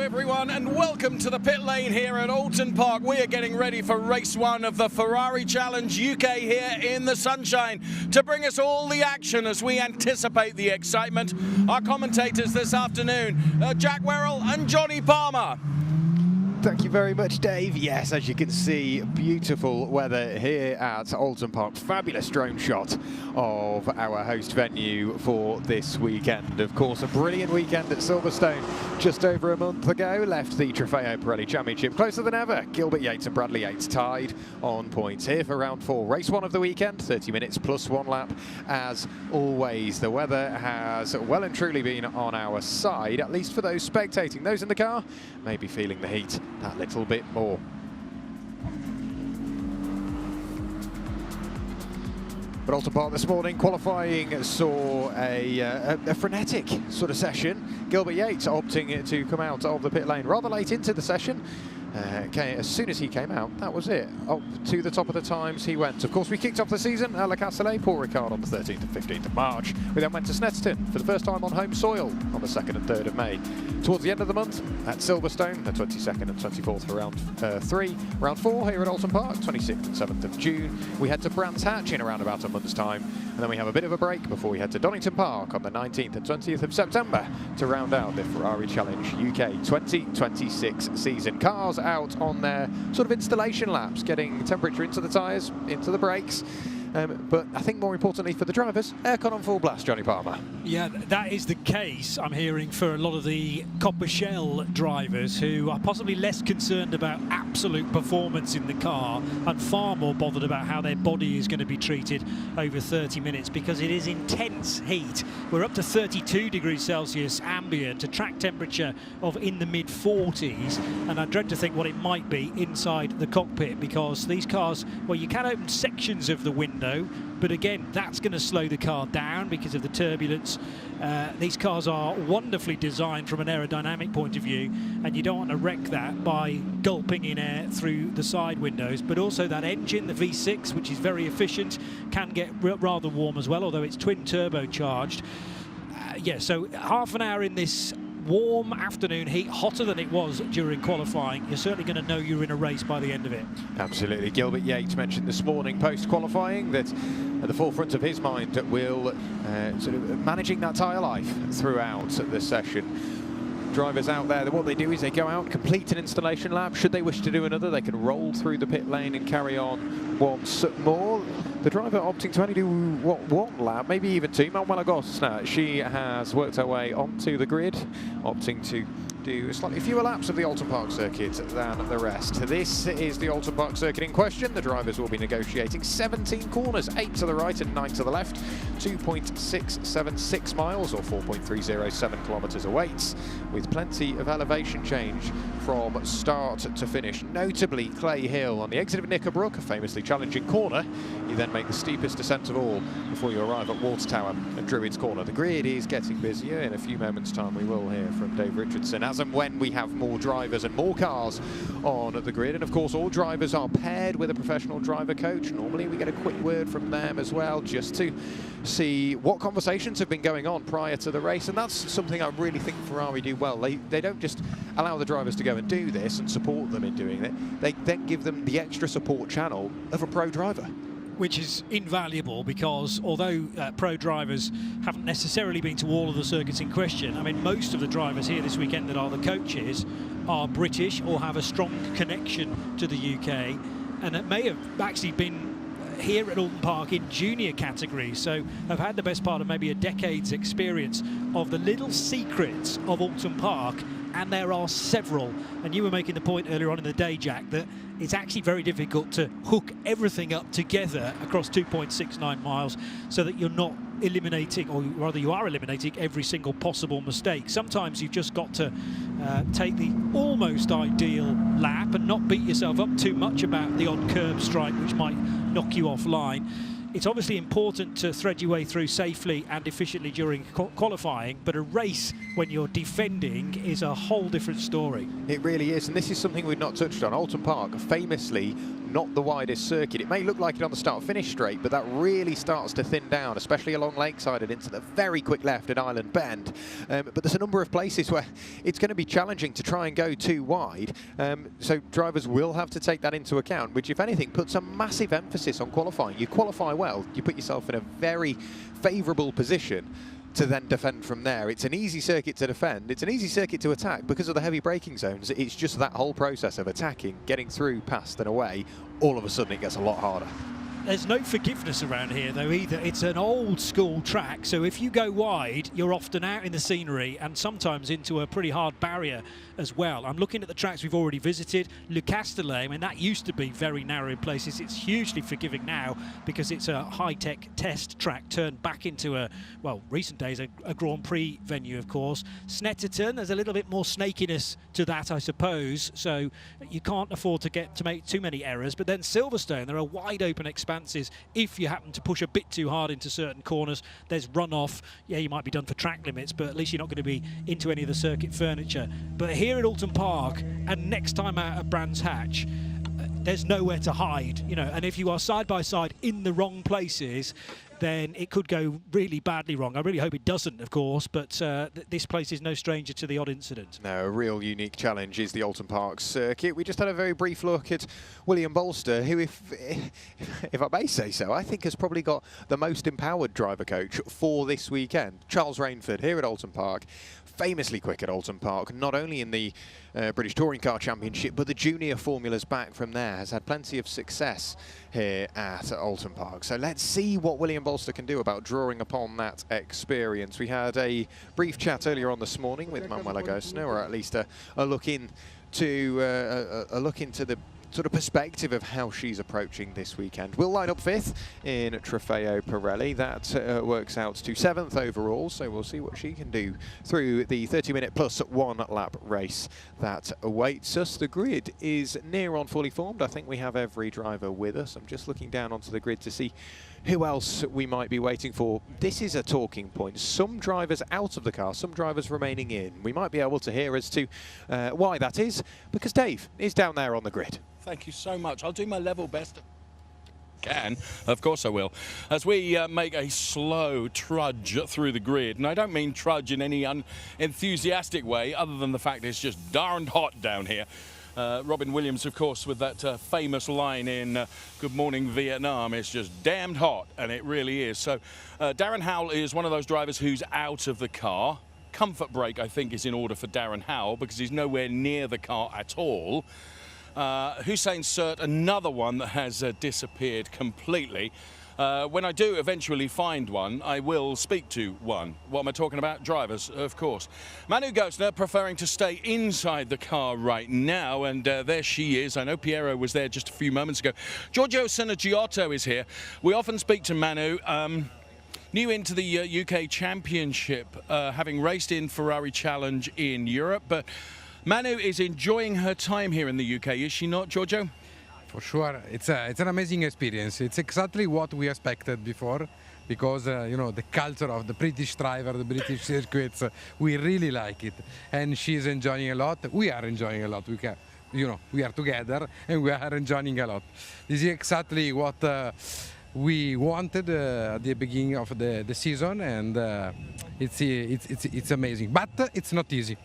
everyone, and welcome to the pit lane here at Oulton Park. We are getting ready for race one of the Ferrari Challenge UK here in the sunshine. To bring us all the action as we anticipate the excitement, our commentators this afternoon, Jack Werrell and Johnny Palmer. Thank you very much, Dave. Yes, as you can see, beautiful weather here at Oulton Park. Fabulous drone shot of our host venue for this weekend. Of course, a brilliant weekend at Silverstone just over a month ago. Left the Trofeo Pirelli Championship closer than ever. Gilbert Yates and Bradley Yates tied on points here for round 4. Race 1 of the weekend, 30 minutes plus 1 lap. As always, the weather has well and truly been on our side, at least for those spectating. Those in the car may be feeling the heat that little bit more. But Oulton Park this morning, qualifying saw a frenetic sort of session. Gilbert Yates opting to come out of the pit lane rather late into the session. As soon as he came out, that was it. Up to the top of the times he went. Of course, we kicked off the season at Le Castellet, Paul Ricard on the 13th and 15th of March. We then went to Snetterton for the first time on home soil on the 2nd and 3rd of May. Towards the end of the month at Silverstone, the 22nd and 24th for round 3. Round 4 here at Oulton Park, 26th and 7th of June. We head to Brands Hatch in around about a month's time. And then we have a bit of a break before we head to Donington Park on the 19th and 20th of September to round out the Ferrari Challenge UK 2026 season. Cars out on their sort of installation laps, getting temperature into the tyres, into the brakes. But I think more importantly for the drivers, aircon on full blast, Johnny Palmer. Yeah, that is the case, I'm hearing, for a lot of the copper shell drivers who are possibly less concerned about absolute performance in the car and far more bothered about how their body is going to be treated over 30 minutes, because it is intense heat. We're up to 32 degrees Celsius ambient, a track temperature of in the mid-40s, and I dread to think what it might be inside the cockpit, because these cars, well, you can open sections of the window, but again, that's going to slow the car down because of the turbulence. These cars are wonderfully designed from an aerodynamic point of view, and you don't want to wreck that by gulping in air through the side windows. But also that engine, the V6, which is very efficient, can get rather warm as well, although it's twin turbocharged. Yeah, so half an hour in this warm afternoon heat, hotter than it was during qualifying, you're certainly going to know you're in a race by the end of it. Absolutely. Gilbert Yates mentioned this morning post-qualifying that at the forefront of his mind will sort of managing that tyre life throughout the session. Drivers out there, what they do is they go out, complete an installation lap. Should they wish to do another, they can roll through the pit lane and carry on once more. The driver opting to only do one lap, maybe even 2. Manuela Gosna, she has worked her way onto the grid, opting to do slightly fewer laps of the Oulton Park circuit than the rest. This is the Oulton Park circuit in question. The drivers will be negotiating 17 corners, 8 to the right and 9 to the left, 2.676 miles or 4.307 kilometres awaits, with plenty of elevation change from start to finish. Notably, Clay Hill on the exit of Knickerbrook, a famously challenging corner. You then make the steepest descent of all before you arrive at Water Tower and Druids Corner. The grid is getting busier. In a few moments' time, we will hear from Dave Richardson as and when we have more drivers and more cars on the grid. And of course, all drivers are paired with a professional driver coach. Normally, we get a quick word from them as well, just to see what conversations have been going on prior to the race. And that's something I really think Ferrari do well. They don't just allow the drivers to go and do this and support them in doing it. They then give them the extra support channel of a pro driver, which is invaluable, because although pro drivers haven't necessarily been to all of the circuits in question, I mean, most of the drivers here this weekend that are the coaches are British or have a strong connection to the UK, and it may have actually been here at Oulton Park in junior categories, so I've had the best part of maybe a decade's experience of the little secrets of Oulton Park, and there are several. And you were making the point earlier on in the day, Jack, that it's actually very difficult to hook everything up together across 2.69 miles so that you're not eliminating, or rather you are eliminating, every single possible mistake. Sometimes you've just got to take the almost ideal lap and not beat yourself up too much about the odd curb strike which might knock you offline. It's obviously important to thread your way through safely and efficiently during qualifying, but a race when you're defending is a whole different story. It really is, and this is something we've not touched on. Oulton Park, famously not the widest circuit. It may look like it on the start-finish straight, but that really starts to thin down, especially along Lakeside and into the very quick left at Island Bend. But there's a number of places where it's going to be challenging to try and go too wide. So drivers will have to take that into account, which, if anything, puts a massive emphasis on qualifying. You qualify well, you put yourself in a very favourable position to then defend from there. It's an easy circuit to defend, it's an easy circuit to attack because of the heavy braking zones. It's just that whole process of attacking, getting through, past and away, all of a sudden it gets a lot harder. There's no forgiveness around here though either. It's an old school track, so if you go wide you're often out in the scenery and sometimes into a pretty hard barrier as well. I'm looking at the tracks we've already visited. Le Castellet, I mean, that used to be very narrow in places. It's hugely forgiving now because it's a high-tech test track turned back into a, well, recent days, a Grand Prix venue, of course. Snetterton, there's a little bit more snakiness to that, I suppose, so you can't afford to make too many errors. But then Silverstone, there are wide open expanses. If you happen to push a bit too hard into certain corners, there's runoff. Yeah, you might be done for track limits, but at least you're not going to be into any of the circuit furniture. But here at Oulton Park, and next time out at Brands Hatch, there's nowhere to hide, you know, and if you are side by side in the wrong places, then it could go really badly wrong. I really hope it doesn't, of course, but this place is no stranger to the odd incident. No, a real unique challenge is the Oulton Park circuit. We just had a very brief look at William Bolster, who, if I may say so, I think has probably got the most empowered driver coach for this weekend. Charles Rainford here at Oulton Park, famously quick at Oulton Park, not only in the British Touring Car Championship, but the junior formulas back from there, has had plenty of success here at Oulton Park. So let's see what William Bolster can do about drawing upon that experience. We had a brief chat earlier on this morning with Manuela Gosner, or at least a look into the sort of perspective of how she's approaching this weekend. We'll line up 5th in Trofeo Pirelli. That works out to 7th overall, so we'll see what she can do through the 30-minute plus 1 lap race that awaits us. The grid is near on fully formed. I think we have every driver with us. I'm just looking down onto the grid to see who else we might be waiting for. This is a talking point. Some drivers out of the car, some drivers remaining in. We might be able to hear as to why that is, because Dave is down there on the grid. Thank you so much. I'll do my level best. Of course I will. As we make a slow trudge through the grid, and I don't mean trudge in any unenthusiastic way, other than the fact it's just darned hot down here. Robin Williams, of course, with that famous line in Good Morning Vietnam, it's just damned hot, and it really is. So Darren Howell is one of those drivers who's out of the car. Comfort brake, I think, is in order for Darren Howell because he's nowhere near the car at all. Hussein Sert, another one that has disappeared completely. When I do eventually find one, I will speak to one. What am I talking about? Drivers, of course. Manu Gosner preferring to stay inside the car right now, and there she is. I know Piero was there just a few moments ago. Giorgio Sonagiotto is here. We often speak to Manu. New into the UK Championship, having raced in Ferrari Challenge in Europe, but Manu is enjoying her time here in the UK, is she not, Giorgio? For sure, it's an amazing experience. It's exactly what we expected before, because you know, the culture of the British driver, the British circuits, we really like it, and she's enjoying a lot. We are enjoying a lot. We are together and we are enjoying a lot. This is exactly what we wanted at the beginning of the season, and it's amazing, but it's not easy.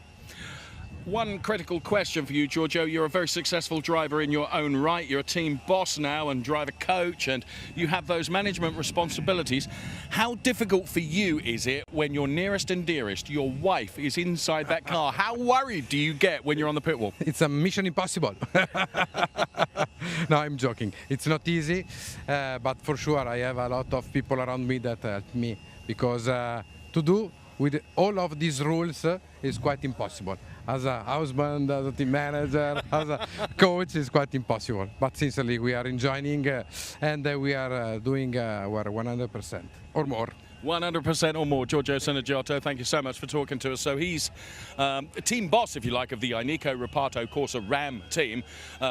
One critical question for you, Giorgio. You're a very successful driver in your own right. You're a team boss now and driver coach, and you have those management responsibilities. How difficult for you is it when your nearest and dearest, your wife, is inside that car? How worried do you get when you're on the pit wall? It's a mission impossible. No, I'm joking. It's not easy, but for sure I have a lot of people around me that help me, because to do with all of these rules is quite impossible. As a husband, as a team manager, as a coach, is quite impossible. But sincerely, we are enjoying and we are doing our 100% or more. 100% or more. Giorgio Sonagiotto, thank you so much for talking to us. So he's a team boss, if you like, of the Ineco Reparto Corsa Ram team,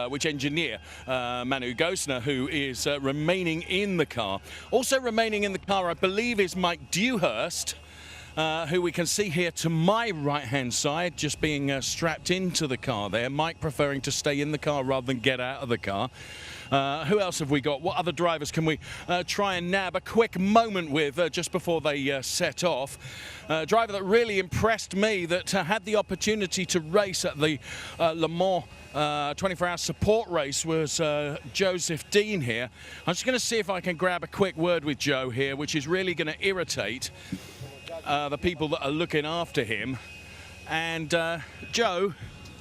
which engineer Manu Gosner, who is remaining in the car. Also remaining in the car, I believe, is Mike Dewhurst, who we can see here to my right-hand side, just being strapped into the car there. Mike preferring to stay in the car rather than get out of the car. Who else have we got? What other drivers can we try and nab a quick moment with just before they set off? A driver that really impressed me, that had the opportunity to race at the Le Mans 24-hour support race, was Joseph Dean here. I'm just going to see if I can grab a quick word with Joe here, which is really going to irritate the people that are looking after him. And Joe,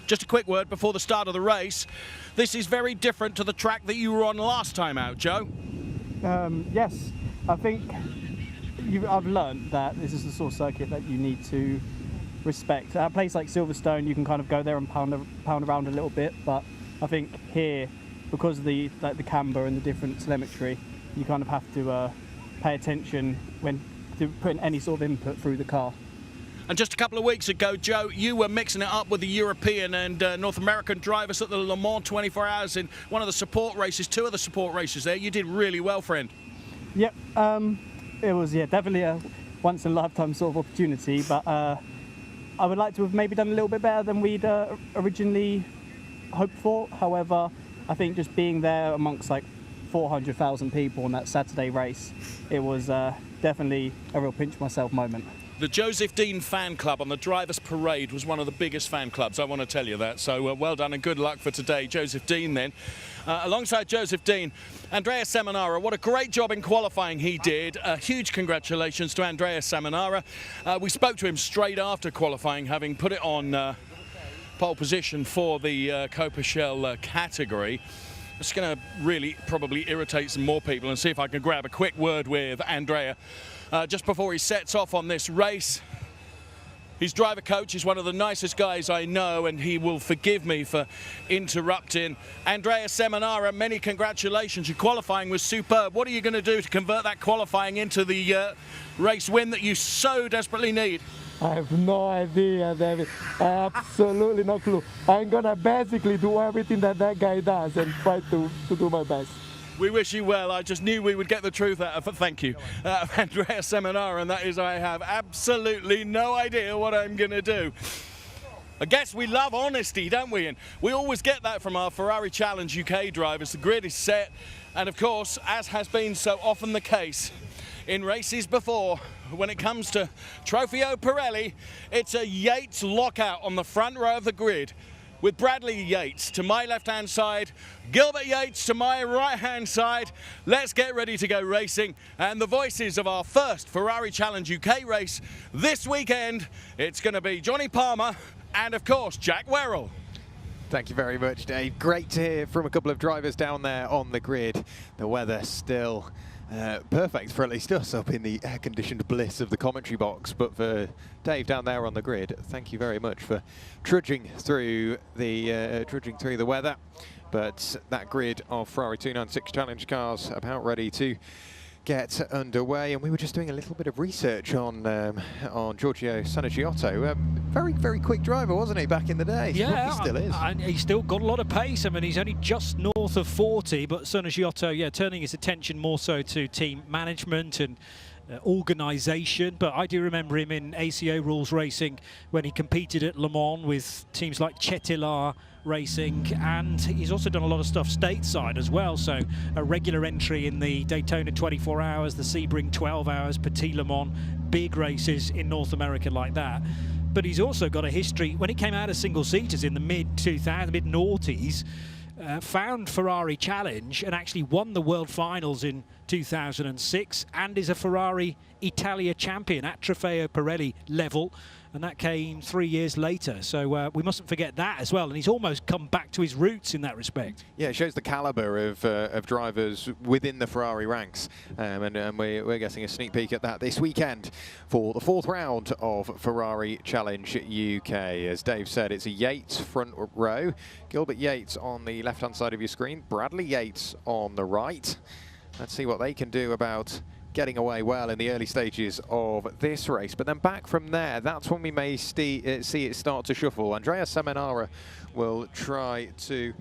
just a quick word before the start of the race. This is very different to the track that you were on last time out, Joe. Yes, I think I've learned that this is the sort of circuit that you need to respect. At a place like Silverstone, you can kind of go there and pound around a little bit, but I think here, because of the camber and the different telemetry, you kind of have to pay attention when putting any sort of input through the car. And just a couple of weeks ago, Joe, you were mixing it up with the European and North American drivers at the Le Mans 24 hours in one of the support races, two of the support races there. You did really well, friend. Yep, it was definitely a once-in-a-lifetime sort of opportunity, but I would like to have maybe done a little bit better than we'd originally hoped for. However, I think just being there amongst like 400,000 people on that Saturday race, it was definitely a real pinch myself moment. The Joseph Dean fan club on the Drivers' Parade was one of the biggest fan clubs, I want to tell you that. So well done and good luck for today, Joseph Dean then. Alongside Joseph Dean, Andrea Seminara, what a great job in qualifying he did. Huge congratulations to Andrea Seminara. We spoke to him straight after qualifying, having put it on pole position for the Copa Shell category. It's going to really probably irritate some more people, and see if I can grab a quick word with Andrea just before he sets off on this race. His driver coach is one of the nicest guys I know, and he will forgive me for interrupting. Andrea Seminara, many congratulations. Your qualifying was superb. What are you going to do to convert that qualifying into the race win that you so desperately need? I have no idea, David. Absolutely no clue. I'm gonna basically do everything that guy does and try to do my best. We wish you well. I just knew we would get the truth out of it. Thank you. Andrea Seminara, and that is, I have absolutely no idea what I'm going to do. I guess we love honesty, don't we? And we always get that from our Ferrari Challenge UK drivers. The grid is set, and of course, as has been so often the case in races before, when it comes to Trofeo Pirelli, it's a Yates lockout on the front row of the grid, with Bradley Yates to my left-hand side, Gilbert Yates to my right-hand side. Let's get ready to go racing. And the voices of our first Ferrari Challenge UK race this weekend, it's going to be Johnny Palmer and, of course, Jack Werrell. Thank you very much, Dave. Great to hear from a couple of drivers down there on the grid. The weather still perfect for at least us up in the air-conditioned bliss of the commentary box, but for Dave down there on the grid, thank you very much for trudging through the weather. But that grid of Ferrari 296 Challenge cars about ready to get underway, and we were just doing a little bit of research on Giorgio Sanaggiotto. Very, very quick driver, wasn't he, back in the day? Yeah, he still is. And he's still got a lot of pace. I mean, he's only just north of 40, but Sanaggiotto, turning his attention more so to team management and organisation. But I do remember him in ACO rules racing when he competed at Le Mans with teams like Chetillard Racing, and he's also done a lot of stuff stateside as well, so a regular entry in the Daytona 24 hours, the Sebring 12 hours, Petit Le Mans, big races in North America like that. But he's also got a history. When he came out of single-seaters in the mid-noughties, found Ferrari Challenge and actually won the World Finals in 2006, and is a Ferrari Italia champion at Trofeo Pirelli level, and that came 3 years later. So we mustn't forget that as well, and he's almost come back to his roots in that respect. Yeah, it shows the calibre of drivers within the Ferrari ranks, and we're getting a sneak peek at that this weekend for the fourth round of Ferrari Challenge UK. As Dave said, it's a Yates front row, Gilbert Yates on the left-hand side of your screen, Bradley Yates on the right. Let's see what they can do about getting away well in the early stages of this race. But then back from there, that's when we may see it start to shuffle. Andrea Seminara will try to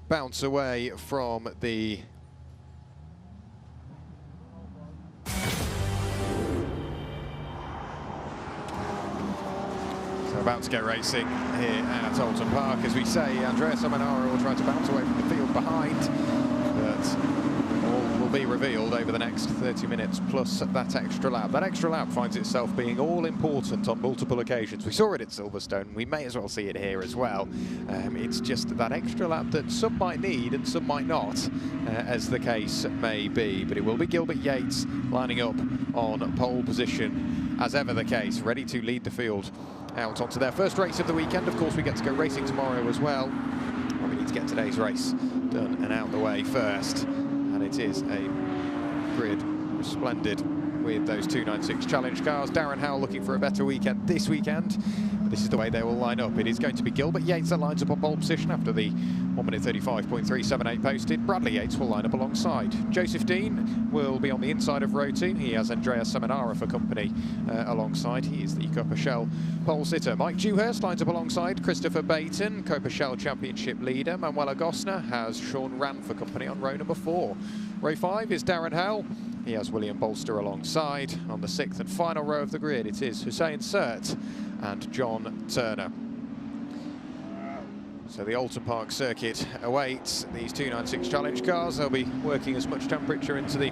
bounce away from the about to get racing here at Oulton Park. As we say, Andrea Seminara will try to bounce away from the field behind, but All will be revealed over the next 30 minutes plus that extra lap. That extra lap finds itself being all important on multiple occasions. We saw it at Silverstone, we may as well see it here as well. It's just that extra lap that some might need and some might not, as the case may be. But it will be Gilbert Yates lining up on pole position, as ever the case, ready to lead the field out onto their first race of the weekend. Of course, we get to go racing tomorrow as well. We need to get today's race done and out the way first. And it is a grid resplendent with those 296 Challenge cars. Darren Howell looking for a better weekend this weekend. This is the way they will line up. It is going to be Gilbert Yates that lines up on pole position after the 1:35.378 posted. Bradley Yates will line up alongside. Joseph Dean will be on the inside of row 2. He has Andrea Seminara for company alongside. He is the Copa-Shell pole sitter. Mike Dewhurst lines up alongside Christopher Baton, Copa-Shell Championship leader. Manuela Gosner has Sean Rand for company on row number 4. Row 5 is Darren Howell. He has William Bolster alongside. On the 6th and final row of the grid, it is Hussein Sert and John Turner. So the Oulton Park circuit awaits these 296 Challenge cars. They'll be working as much temperature into the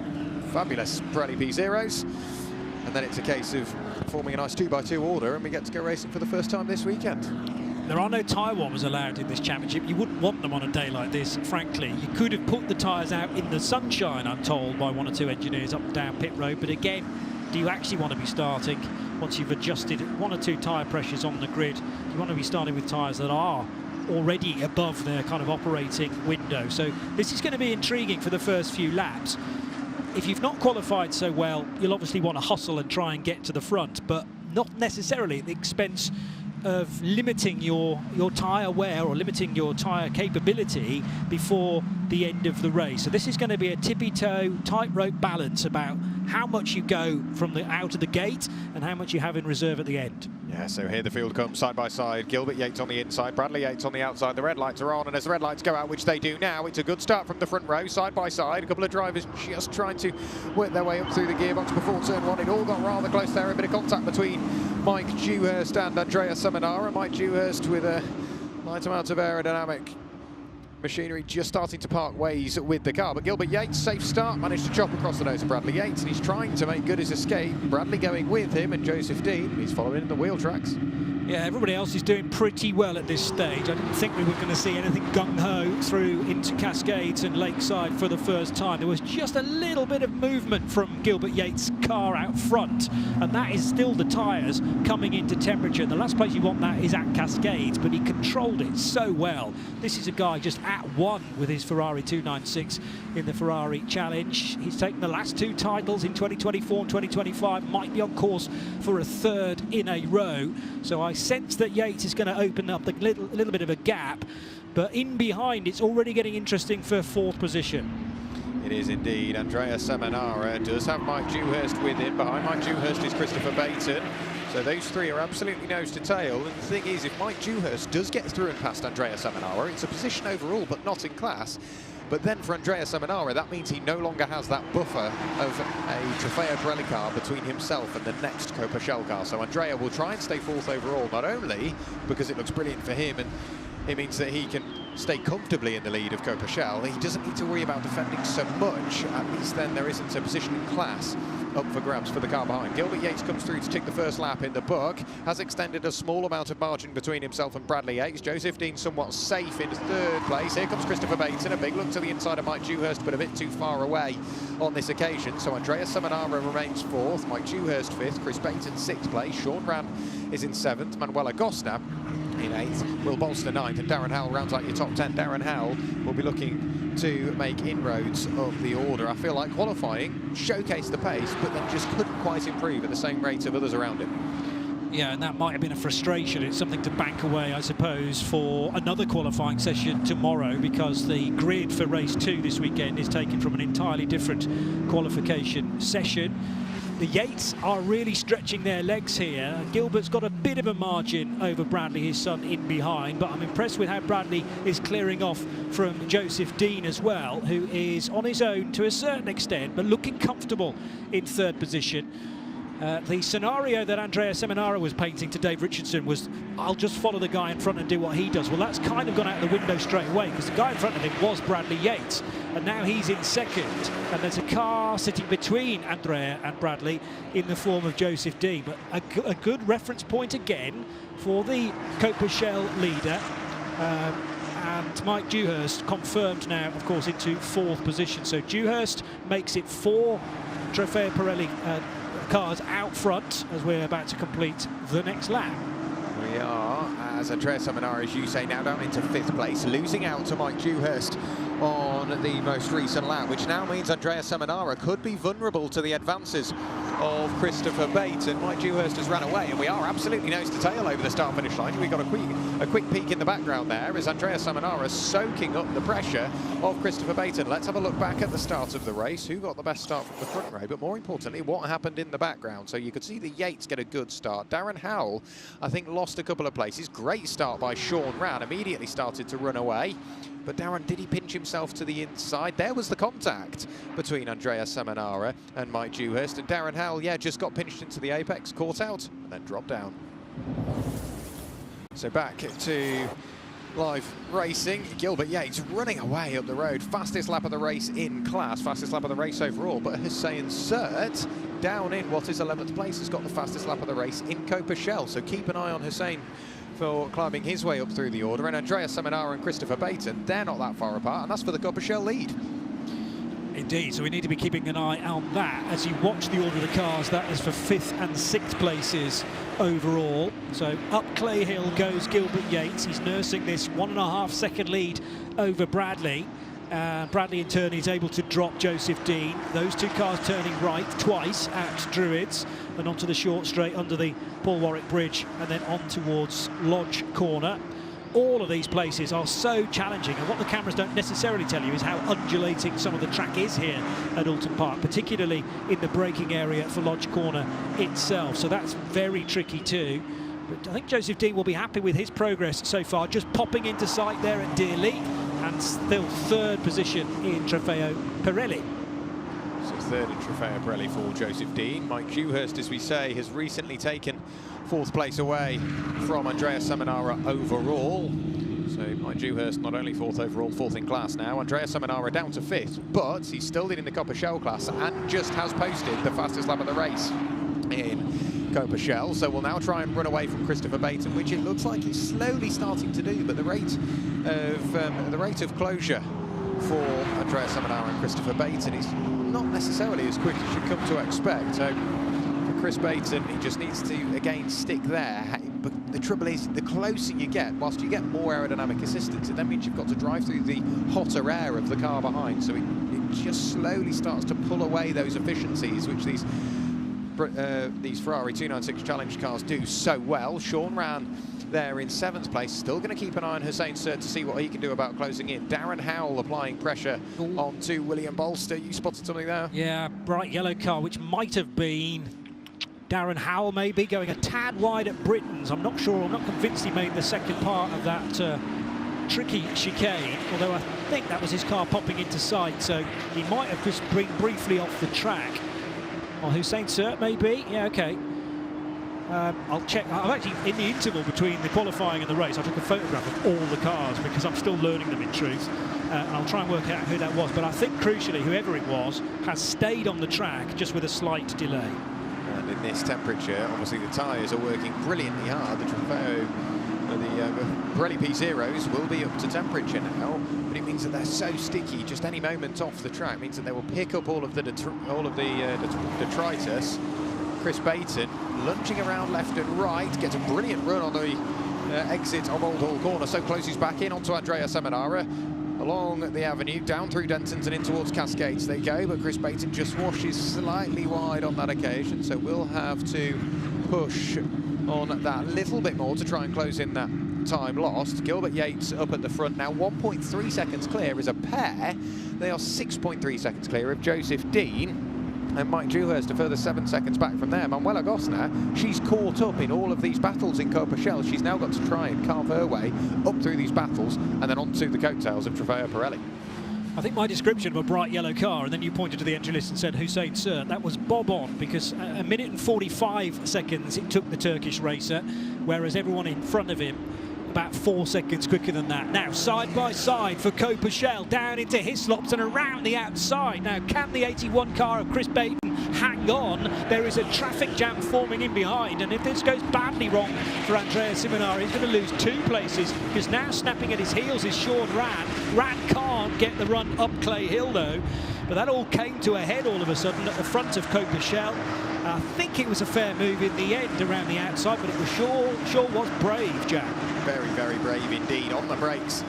fabulous Pirelli P0s. And then it's a case of forming a nice 2x2 order, and we get to go racing for the first time this weekend. There are no tyre warmers allowed in this championship. You wouldn't want them on a day like this, frankly. You could have put the tyres out in the sunshine, I'm told, by 1 or 2 engineers up and down pit road. But again, do you actually want to be starting, once you've adjusted 1 or 2 tyre pressures on the grid, you want to be starting with tyres that are already above their kind of operating window. So this is going to be intriguing for the first few laps. If you've not qualified so well, you'll obviously want to hustle and try and get to the front, but not necessarily at the expense of limiting your tyre wear or limiting your tyre capability before the end of the race. So this is going to be a tippy-toe, tightrope balance about how much you go from the out of the gate and how much you have in reserve at the end. Yeah, so here the field comes side by side. Gilbert Yates on the inside, Bradley Yates on the outside. The red lights are on, and as the red lights go out, which they do now, it's a good start from the front row, side by side. A couple of drivers just trying to work their way up through the gearbox before turn 1. It all got rather close there. A bit of contact between Mike Dewhurst and Andrea Seminara. Mike Dewhurst with a light amount of aerodynamic machinery just starting to part ways with the car, but Gilbert Yates, safe start, managed to chop across the nose of Bradley Yates, and he's trying to make good his escape. Bradley going with him, and Joseph Dean, he's following in the wheel tracks. Yeah, everybody else is doing pretty well at this stage. I didn't think we were going to see anything gung-ho through into Cascades and Lakeside for the first time. There was just a little bit of movement from Gilbert Yates' car out front, and that is still the tyres coming into temperature. The last place you want that is at Cascades, but he controlled it so well. This is a guy just at 1 with his Ferrari 296 in the Ferrari Challenge. He's taken the last 2 titles in 2024 and 2025, might be on course for a 3rd in a row. So I sense that Yates is going to open up a little bit of a gap, but in behind it's already getting interesting for 4th position. It is indeed. Andrea Seminara does have Mike Dewhurst with him. Behind Mike Dewhurst is Christopher Baton. So those 3 are absolutely nose to tail. And the thing is, if Mike Dewhurst does get through and past Andrea Seminara, it's a position overall, but not in class. But then for Andrea Seminara, that means he no longer has that buffer of a Trofeo Pirelli car between himself and the next Copa-Shell car. So Andrea will try and stay 4th overall, not only because it looks brilliant for him and it means that he can stay comfortably in the lead of Copa-Shell. He doesn't need to worry about defending so much. At least then there isn't a position in class up for grabs for the car behind. Gilbert Yates comes through to tick the first lap in the book, has extended a small amount of margin between himself and Bradley Yates. Joseph Dean somewhat safe in 3rd place. Here comes Christopher Baton, a big look to the inside of Mike Dewhurst, but a bit too far away on this occasion. So Andrea Seminara remains 4th, Mike Dewhurst 5th, Chris Baton 6th place, Sean Rand is in 7th, Manuela Gosner in 8th, Will Bolster 9th, and Darren Howell rounds out your top 10. Darren Howell will be looking to make inroads up the order. I feel like qualifying showcased the pace, but then just couldn't quite improve at the same rate of others around him. Yeah, and that might have been a frustration. It's something to bank away, I suppose, for another qualifying session tomorrow, because the grid for race 2 this weekend is taken from an entirely different qualification session. The Yates are really stretching their legs here. Gilbert's got a bit of a margin over Bradley, his son, in behind, but I'm impressed with how Bradley is clearing off from Joseph Dean as well, who is on his own to a certain extent, but looking comfortable in 3rd position. The scenario that Andrea Seminara was painting to Dave Richardson was, I'll just follow the guy in front and do what he does. Well, that's kind of gone out the window straight away, because the guy in front of him was Bradley Yates, and now he's in second, and there's a car sitting between Andrea and Bradley in the form of Joseph Dean. But a good reference point again for the Copa Shell leader. And Mike Dewhurst confirmed now, of course, into 4th position. So Dewhurst makes it 4 Trofeo Pirelli cars out front as we're about to complete the next lap. We are, as Andrea Seminara, as you say, now down into 5th place, losing out to Mike Dewhurst on the most recent lap, which now means Andrea Seminara could be vulnerable to the advances of Christopher Bates, and Mike Dewhurst has ran away, and we are absolutely nose to tail over the start-finish line. We've got a quick peek in the background there as Andrea Seminara soaking up the pressure of Christopher Bates. And let's have a look back at the start of the race. Who got the best start from the front row, but more importantly, what happened in the background? So you could see the Yates get a good start. Darren Howell, I think, lost a couple of places. Great start by Sean Rann, immediately started to run away. But Darren, did he pinch himself to the inside? There was the contact between Andrea Seminara and Mike Dewhurst. And Darren Howell, yeah, just got pinched into the apex, caught out, and then dropped down. So back to live racing. Gilbert Yates running away up the road. Fastest lap of the race in class, fastest lap of the race overall. But Hussein Sert, down in what is 11th place, has got the fastest lap of the race in Copa Shell. So keep an eye on Hussein for climbing his way up through the order. And Andrea Seminara and Christopher Baton, they're not that far apart, and that's for the Copa Shell lead. Indeed, so we need to be keeping an eye on that. As you watch the order of the cars, that is for 5th and 6th places overall. So up Clay Hill goes Gilbert Yates. He's nursing this 1.5 second lead over Bradley. Bradley in turn is able to drop Joseph Dean. Those two cars turning right twice at Druids and onto the short straight under the Paul Warwick Bridge and then on towards Lodge Corner. All of these places are so challenging, and what the cameras don't necessarily tell you is how undulating some of the track is here at Oulton Park, particularly in the braking area for Lodge Corner itself. So that's very tricky too. But I think Joseph Dean will be happy with his progress so far, just popping into sight there at Dearly, and still 3rd position in Trofeo Pirelli. So 3rd in Trofeo Pirelli for Joseph Dean. Mike Dewhurst, as we say, has recently taken 4th place away from Andrea Seminara overall. So Mike Dewhurst not only 4th overall, 4th in class now. Andrea Seminara down to 5th, but he's still leading the Copa Shell class and just has posted the fastest lap of the race in Copa Shell. So we'll now try and run away from Christopher Baton, which it looks like he's slowly starting to do, but the rate of closure for Andrea Seminara and Christopher Baton is not necessarily as quick as you'd come to expect. So for Chris Baton, he just needs to again stick there. But the trouble is, the closer you get, whilst you get more aerodynamic assistance, it then means you've got to drive through the hotter air of the car behind. So it just slowly starts to pull away those efficiencies, which these Ferrari 296 Challenge cars do so well. Sean Rann there in 7th place, still going to keep an eye on Hussein Sert to see what he can do about closing in. Darren Howell applying pressure onto William Bolster. You spotted something there? Yeah, bright yellow car, which might have been Darren Howell maybe, going a tad wide at Britain's. I'm not sure, I'm not convinced he made the second part of that tricky chicane, although I think that was his car popping into sight, so he might have just been briefly off the track. Or Hussein Sert maybe, yeah, okay. I'll check. I'm actually in the interval between the qualifying and the race. I took a photograph of all the cars because I'm still learning them in truth. And I'll try and work out who that was. But I think crucially, whoever it was has stayed on the track just with a slight delay. And in this temperature, obviously the tyres are working brilliantly hard. The Trofeo, the Pirelli P0s will be up to temperature now, but it means that they're so sticky. Just any moment off the track means that they will pick up all of the detritus. Chris Baton lunging around left and right, gets a brilliant run on the exit of Old Hall Corner, so closes back in onto Andrea Seminara. Along the avenue, down through Dentons and in towards Cascades they go, but Chris Baton just washes slightly wide on that occasion, so we'll have to push on that little bit more to try and close in that time lost. Gilbert Yates up at the front now, 1.3 seconds clear as a pair. They are 6.3 seconds clear of Joseph Dean. And Mike Dewhurst a further 7 seconds back from there. Manuela Gosner, she's caught up in all of these battles in Copa Shell. She's now got to try and carve her way up through these battles and then onto the coattails of Trofeo Pirelli. I think my description of a bright yellow car, and then you pointed to the entry list and said Hussein Sert, that was bob on, because a minute and 45 seconds it took the Turkish racer, whereas everyone in front of him about 4 seconds quicker than that. Now side by side for Coperchel, down into Hislops and around the outside. Now can the 81 car of Chris Baton hang on? There is a traffic jam forming in behind, and if this goes badly wrong for Andrea Simonara, he's going to lose 2 places, because now snapping at his heels is Sean Rann. Rann can't get the run up Clay Hill though, but that all came to a head all of a sudden at the front of Coperchel. I think it was a fair move in the end around the outside, but it was sure was brave, Jack. Very, very brave indeed on the brakes.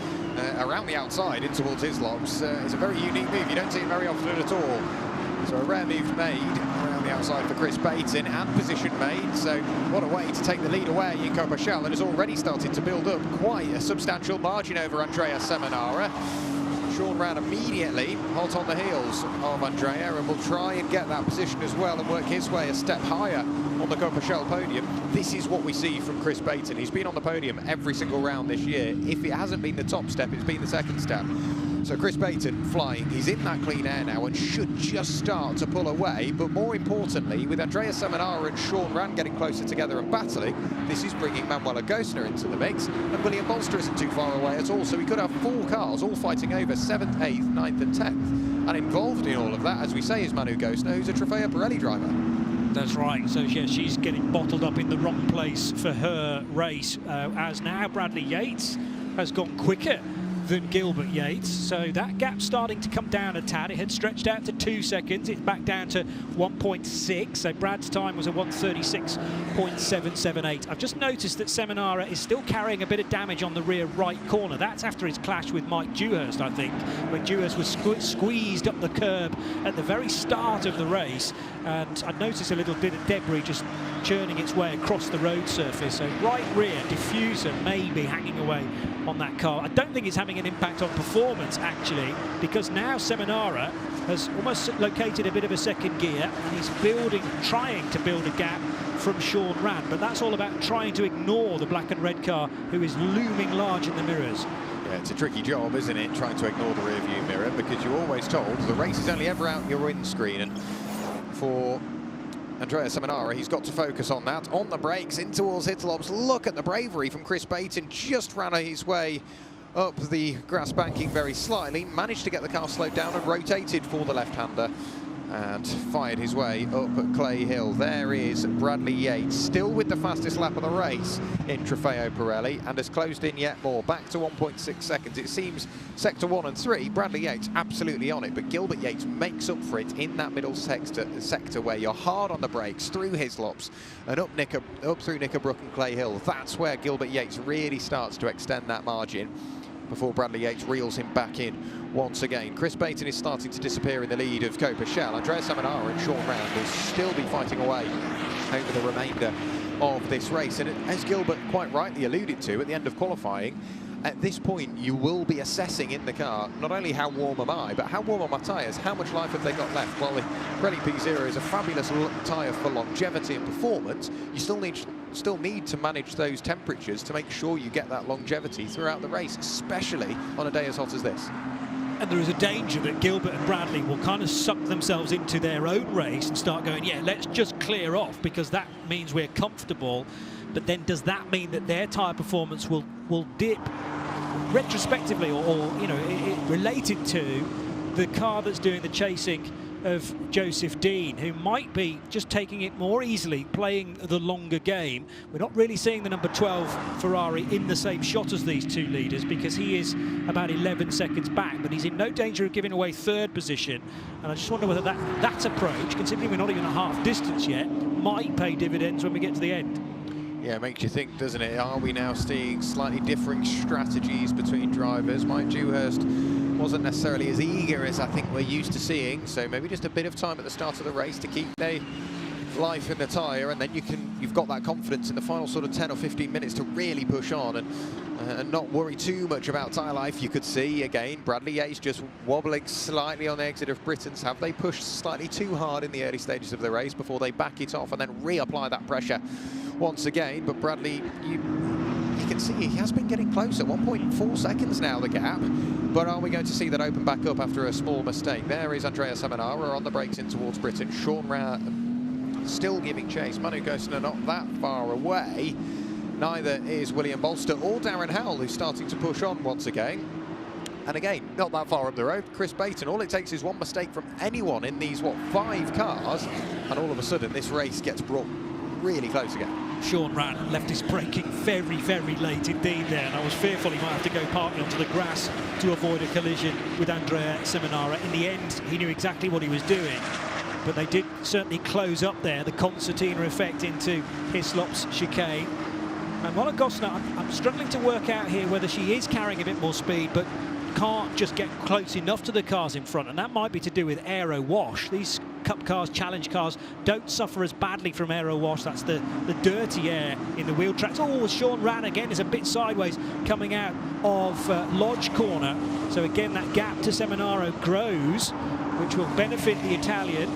Around the outside in towards Hislops. It's a very unique move. You don't see it very often at all. So a rare move made around the outside for Chris Baton, and position made. So what a way to take the lead away in Coperchel, that has already started to build up quite a substantial margin over Andrea Seminara. Sean Rann immediately hot on the heels of Andrea, and will try and get that position as well and work his way a step higher on the Coperchel podium. This is what we see from Chris Baton. He's been on the podium every single round this year. If it hasn't been the top step, it's been the second step. So Chris Baton flying, he's in that clean air now and should just start to pull away. But more importantly, with Andrea Seminara and Sean Rann getting closer together and battling, this is bringing Manuel Agostner into the mix. And William Bolster isn't too far away at all. So we could have 4 cars all fighting over 7th, 8th, 9th and 10th. And involved in all of that, as we say, is Manu Agostner, who's a Trofeo Pirelli driver. That's right. So yeah, she's getting bottled up in the wrong place for her race, as now Bradley Yates has gone quicker than Gilbert Yates, so that gap's starting to come down a tad. It had stretched out to 2 seconds, it's back down to 1.6, so Brad's time was a 1:36.778. I've just noticed that Seminara is still carrying a bit of damage on the rear right corner. That's after his clash with Mike Dewhurst, I think, when Dewhurst was squeezed up the curb at the very start of the race, and I noticed a little bit of debris just churning its way across the road surface. So right rear diffuser maybe hanging away on that car. I don't think it's having an impact on performance actually, because now Seminara has almost located a bit of a second gear and he's trying to build a gap from Sean Rann, but that's all about trying to ignore the black and red car who is looming large in the mirrors. Yeah, it's a tricky job, isn't it, trying to ignore the rear view mirror, because you're always told the race is only ever out your windscreen, and for Andrea Seminara, he's got to focus on that. On the brakes, in towards Hislops. Look at the bravery from Chris Baton. Just ran his way up the grass banking very slightly. Managed to get the car slowed down and rotated for the left-hander. And fired his way up at Clay Hill. There is Bradley Yates, still with the fastest lap of the race in Trofeo Pirelli, and has closed in yet more, back to 1.6 seconds. It seems sector 1 and 3, Bradley Yates absolutely on it, but Gilbert Yates makes up for it in that middle sector where you're hard on the brakes, through Hislops and up through Knickerbrook and Clay Hill. That's where Gilbert Yates really starts to extend that margin before Bradley Yates reels him back in once again. Chris Baton is starting to disappear in the lead of Coperchel. Andrea Seminara and Sean Rann will still be fighting away over the remainder of this race. And as Gilbert quite rightly alluded to at the end of qualifying, at this point you will be assessing in the car not only how warm am I, but how warm are my tyres, how much life have they got left. While the Pirelli P0 is a fabulous tyre for longevity and performance, you still need to manage those temperatures to make sure you get that longevity throughout the race, especially on a day as hot as this. And there is a danger that Gilbert and Bradley will kind of suck themselves into their own race and start going, yeah, let's just clear off, because that means we're comfortable. But then does that mean that their tyre performance will dip retrospectively, or you know, related to the car that's doing the chasing of Joseph Dean, who might be just taking it more easily, playing the longer game. We're not really seeing the number 12 Ferrari in the same shot as these two leaders, because he is about 11 seconds back, but he's in no danger of giving away third position. And I just wonder whether that approach, considering we're not even a half distance yet, might pay dividends when we get to the end. Yeah, it makes you think, doesn't it? Are we now seeing slightly differing strategies between drivers? Mike Dewhurst wasn't necessarily as eager as I think we're used to seeing, so maybe just a bit of time at the start of the race to keep the life in the tyre, and then you've got that confidence in the final sort of 10 or 15 minutes to really push on and not worry too much about tyre life. You could see again Bradley Yates just wobbling slightly on the exit of Britain's. Have they pushed slightly too hard in the early stages of the race before they back it off and then reapply that pressure once again? But Bradley, you can can see he has been getting closer. 1.4 seconds now, the gap. But are we going to see that open back up after a small mistake? There is Andrea Seminara on the brakes in towards Britain. Sean Ra still giving chase. Manu Ghostner not that far away. Neither is William Bolster or Darren Howell, who's starting to push on once again. And again, not that far up the road, Chris Baton. All it takes is one mistake from anyone in these, 5 cars, and all of a sudden this race gets brought really close again. Sean Rann left his braking very, very late indeed there, and I was fearful he might have to go partly onto the grass to avoid a collision with Andrea Seminara. In the end, he knew exactly what he was doing, but they did certainly close up there, the concertina effect into Hislop's chicane. And Mola Gosner, I'm struggling to work out here whether she is carrying a bit more speed, but can't just get close enough to the cars in front, and that might be to do with aero wash. These Cup cars, Challenge cars, don't suffer as badly from aero wash. That's the dirty air in the wheel tracks. Oh, Sean Rann again is a bit sideways coming out of Lodge corner. So again, that gap to Seminaro grows, which will benefit the Italian.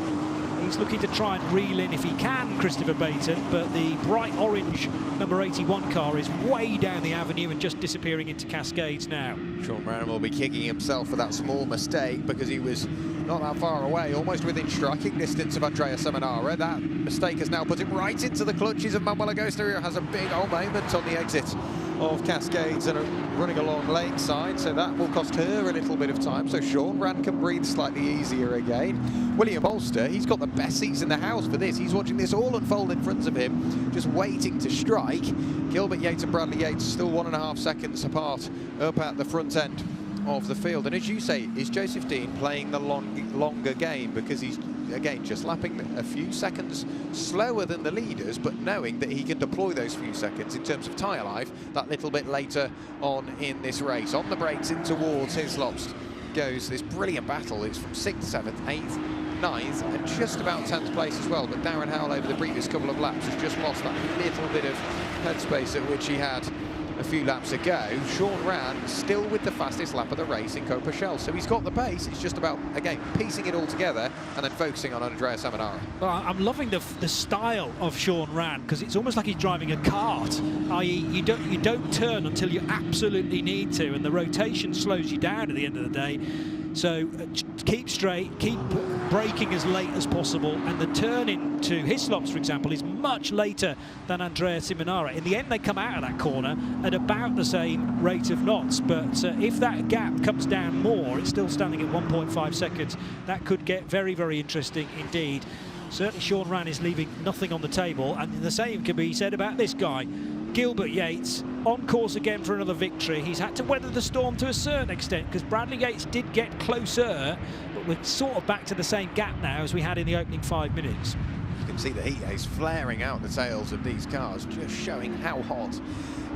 He's looking to try and reel in, if he can, Christopher Baton, but the bright orange number 81 car is way down the avenue and just disappearing into Cascades now. Sean Rann will be kicking himself for that small mistake because he was not that far away, almost within striking distance of Andrea Seminara. That mistake has now put him right into the clutches of Manuela Ghostner, who has a big old moment on the exit of Cascades and running along Lakeside, so that will cost her a little bit of time. So Sean Rann can breathe slightly easier again. William Bolster, he's got the best seats in the house for this. He's watching this all unfold in front of him, just waiting to strike. Gilbert Yates and Bradley Yates still 1.5 seconds apart up at the front end of the field. And as you say, is Joseph Dean playing the longer game, because he's again just lapping a few seconds slower than the leaders, but knowing that he can deploy those few seconds in terms of tyre life that little bit later on in this race. On the brakes in towards Hislop's goes this brilliant battle. It's from 6th, 7th, 8th, 9th and just about 10th place as well, but Darren Howell over the previous couple of laps has just lost that little bit of headspace at which he had a few laps ago. Sean Rann still with the fastest lap of the race in Copa-Shell, so he's got the pace. It's just about, again, piecing it all together and then focusing on Andrea Seminara. Well, I'm loving the style of Sean Rann, because it's almost like he's driving a kart, i.e. you don't turn until you absolutely need to, and the rotation slows you down at the end of the day. So keep straight, keep braking as late as possible, and the turn into Hislops, for example, is much later than Andrea Seminara. In the end, they come out of that corner at about the same rate of knots, but if that gap comes down more, it's still standing at 1.5 seconds. That could get very, very interesting indeed. Certainly Sean Rann is leaving nothing on the table, and the same can be said about this guy. Gilbert Yates on course again for another victory. He's had to weather the storm to a certain extent, because Bradley Yates did get closer, but we're sort of back to the same gap now as we had in the opening 5 minutes. You can see the heat haze flaring out the tails of these cars, just showing how hot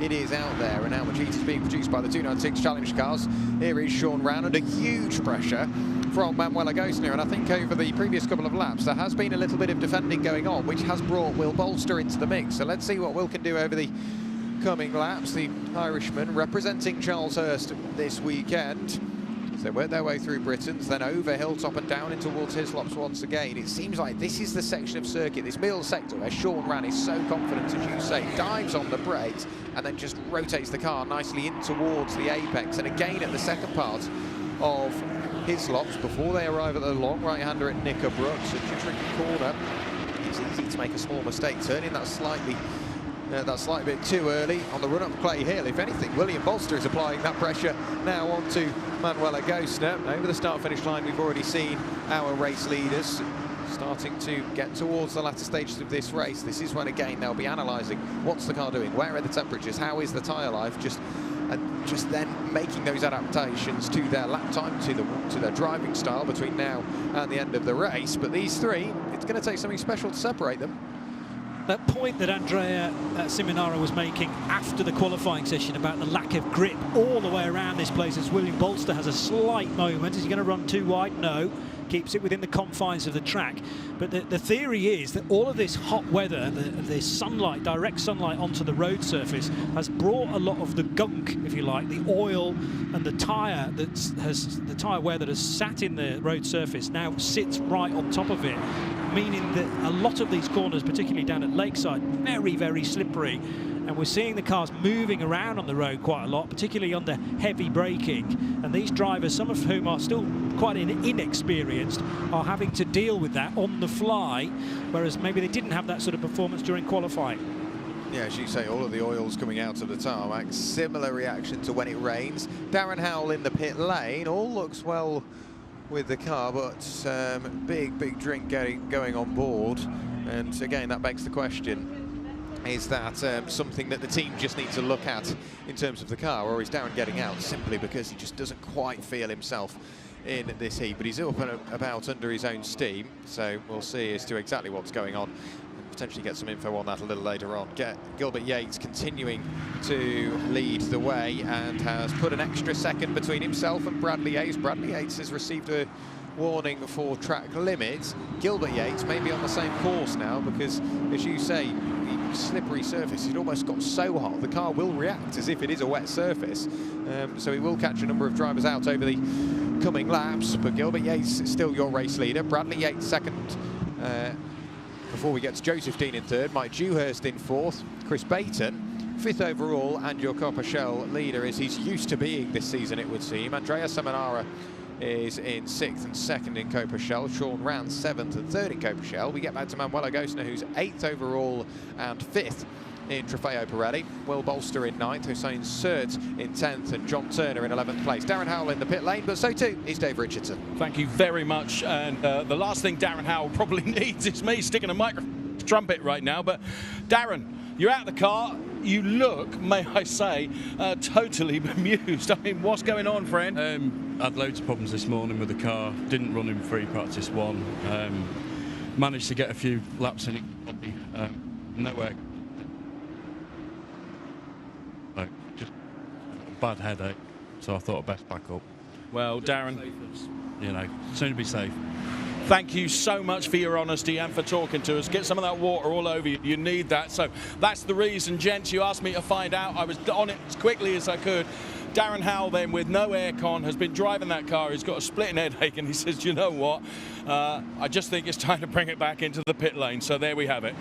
it is out there and how much heat is being produced by the 296 Challenge cars. Here is Sean Rann under huge pressure from Manuela Ghostner, and I think over the previous couple of laps there has been a little bit of defending going on, which has brought Will Bolster into the mix. So let's see what Will can do over the coming laps. The Irishman representing Charles Hurst this weekend. They work their way through Britons, then over Hilltop and down in towards Hislops once again. It seems like this is the section of circuit, this middle sector, where Sean Rann is so confident, as you say, dives on the brakes and then just rotates the car nicely in towards the apex. And again at the second part of Hislops, before they arrive at the long right-hander at Knickerbrook, such a tricky corner. It's easy to make a small mistake, turning that slightly bit too early on the run-up Clay Hill. If anything, William Bolster is applying that pressure now onto Manuela Ghostner. Over the start-finish line, we've already seen our race leaders starting to get towards the latter stages of this race. This is when, again, they'll be analysing what's the car doing, where are the temperatures, how is the tyre life, and just then making those adaptations to their lap time, to their driving style between now and the end of the race. But these three, it's going to take something special to separate them. That point that Andrea Seminara was making after the qualifying session about the lack of grip all the way around this place, as William Bolster has a slight moment. Is he going to run too wide? No. Keeps it within the confines of the track. But the theory is that all of this hot weather, the sunlight, direct sunlight onto the road surface, has brought a lot of the gunk, if you like, the oil and the tyre the tyre wear that has sat in the road surface now sits right on top of it, meaning that a lot of these corners, particularly down at Lakeside, very, very slippery. and we're seeing the cars moving around on the road quite a lot, particularly under heavy braking. And these drivers, some of whom are still quite inexperienced, are having to deal with that on the fly, whereas maybe they didn't have that sort of performance during qualifying. Yeah, as you say, all of the oil's coming out of the tarmac. Similar reaction to when it rains. Darren Howell in the pit lane. All looks well with the car, but big drink going on board. And again, that begs the question, is that something that the team just need to look at in terms of the car, or is Darren getting out simply because he just doesn't quite feel himself in this heat? But he's up and about under his own steam, so we'll see as to exactly what's going on. Potentially get some info on that a little later on. Gilbert Yates continuing to lead the way and has put an extra second between himself and Bradley Yates. Bradley Yates has received a warning for track limits. Gilbert Yates may be on the same course now because, as you say, the slippery surface, it almost got so hot the car will react as if it is a wet surface. So he will catch a number of drivers out over the coming laps, but Gilbert Yates is still your race leader. Bradley Yates second. Before we get to Joseph Dean in third, Mike Dewhurst in fourth, Chris Bayton fifth overall, and your Copper Shell leader, as he's used to being this season, it would seem. Andrea Seminara is in sixth and second in Copper Shell. Sean Rand seventh and third in Copper Shell. We get back to Manuel Agostner, who's eighth overall and fifth in Trofeo Pirelli. Will Bolster in ninth, Hussein Surt in 10th, and John Turner in 11th place. Darren Howell in the pit lane, but so too is Dave Richardson. Thank you very much. And the last thing Darren Howell probably needs is me sticking a mic trumpet right now. But Darren, you're out of the car. You look, may I say, totally bemused. I mean, what's going on, friend? Had loads of problems this morning with the car. Didn't run in free practice one. Managed to get a few laps in it. Nowhere. Just a bad headache, so I thought I'd best back up. Well, Darren, you know, soon to be safe. Thank you so much for your honesty and for talking to us. Get some of that water all over you. You need that. So that's the reason, gents, you asked me to find out. I was on it as quickly as I could. Darren Howell, then, with no aircon, has been driving that car. He's got a splitting headache, and he says, you know what? I just think it's time to bring it back into the pit lane. So there we have it.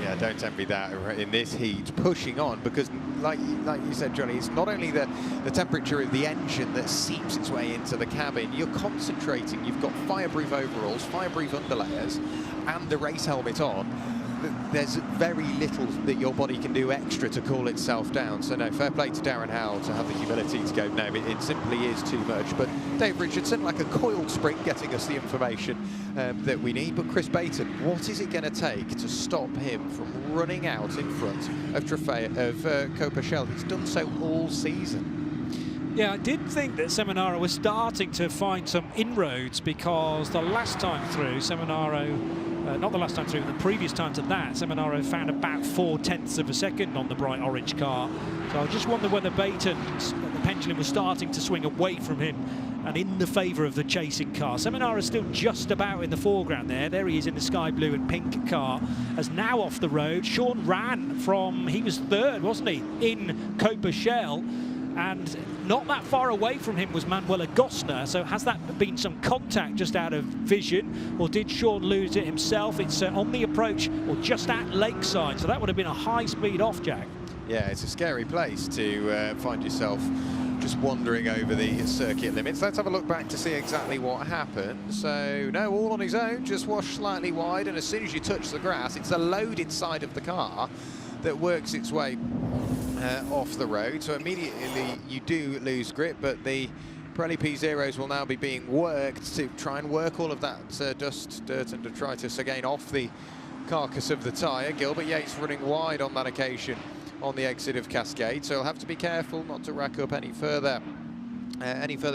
Yeah, don't envy that in this heat, pushing on, because like you said, Johnny, it's not only the temperature of the engine that seeps its way into the cabin. You're concentrating. You've got fireproof overalls, fireproof underlayers, and the race helmet on. There's very little that your body can do extra to cool itself down. So no, fair play to Darren Howell to have the humility to go, no, it simply is too much. But Dave Richardson, like a coiled spring, getting us the information that we need. But Chris Bayton, what is it going to take to stop him from running out in front of Copper Shell? He's done so all season. Yeah, I did think that Seminara was starting to find some inroads, because the last time through, Seminara, not the last time through, the previous time to that, Seminara found about 0.4 of a second on the bright orange car. So I just wonder whether Bayton, the pendulum was starting to swing away from him and in the favour of the chasing car. Seminara is still just about in the foreground there. There he is in the sky blue and pink car, as now off the road. Sean ran from, he was third, wasn't he, in Copper Shell. And not that far away from him was Manuel Agostner. So has that been some contact just out of vision, or did Sean lose it himself? It's on the approach or just at Lakeside, so that would have been a high speed off, Jack. Yeah, it's a scary place to find yourself just wandering over the circuit limits. Let's have a look back to see exactly what happened. So no, all on his own, just washed slightly wide, and as soon as you touch the grass, it's the loaded side of the car that works its way off the road, so immediately you do lose grip. But the Pirelli P0s will now be being worked to try and work all of that dust, dirt and detritus again off the carcass of the tyre. Gilbert Yates running wide on that occasion on the exit of Cascade, so he'll have to be careful not to rack up any further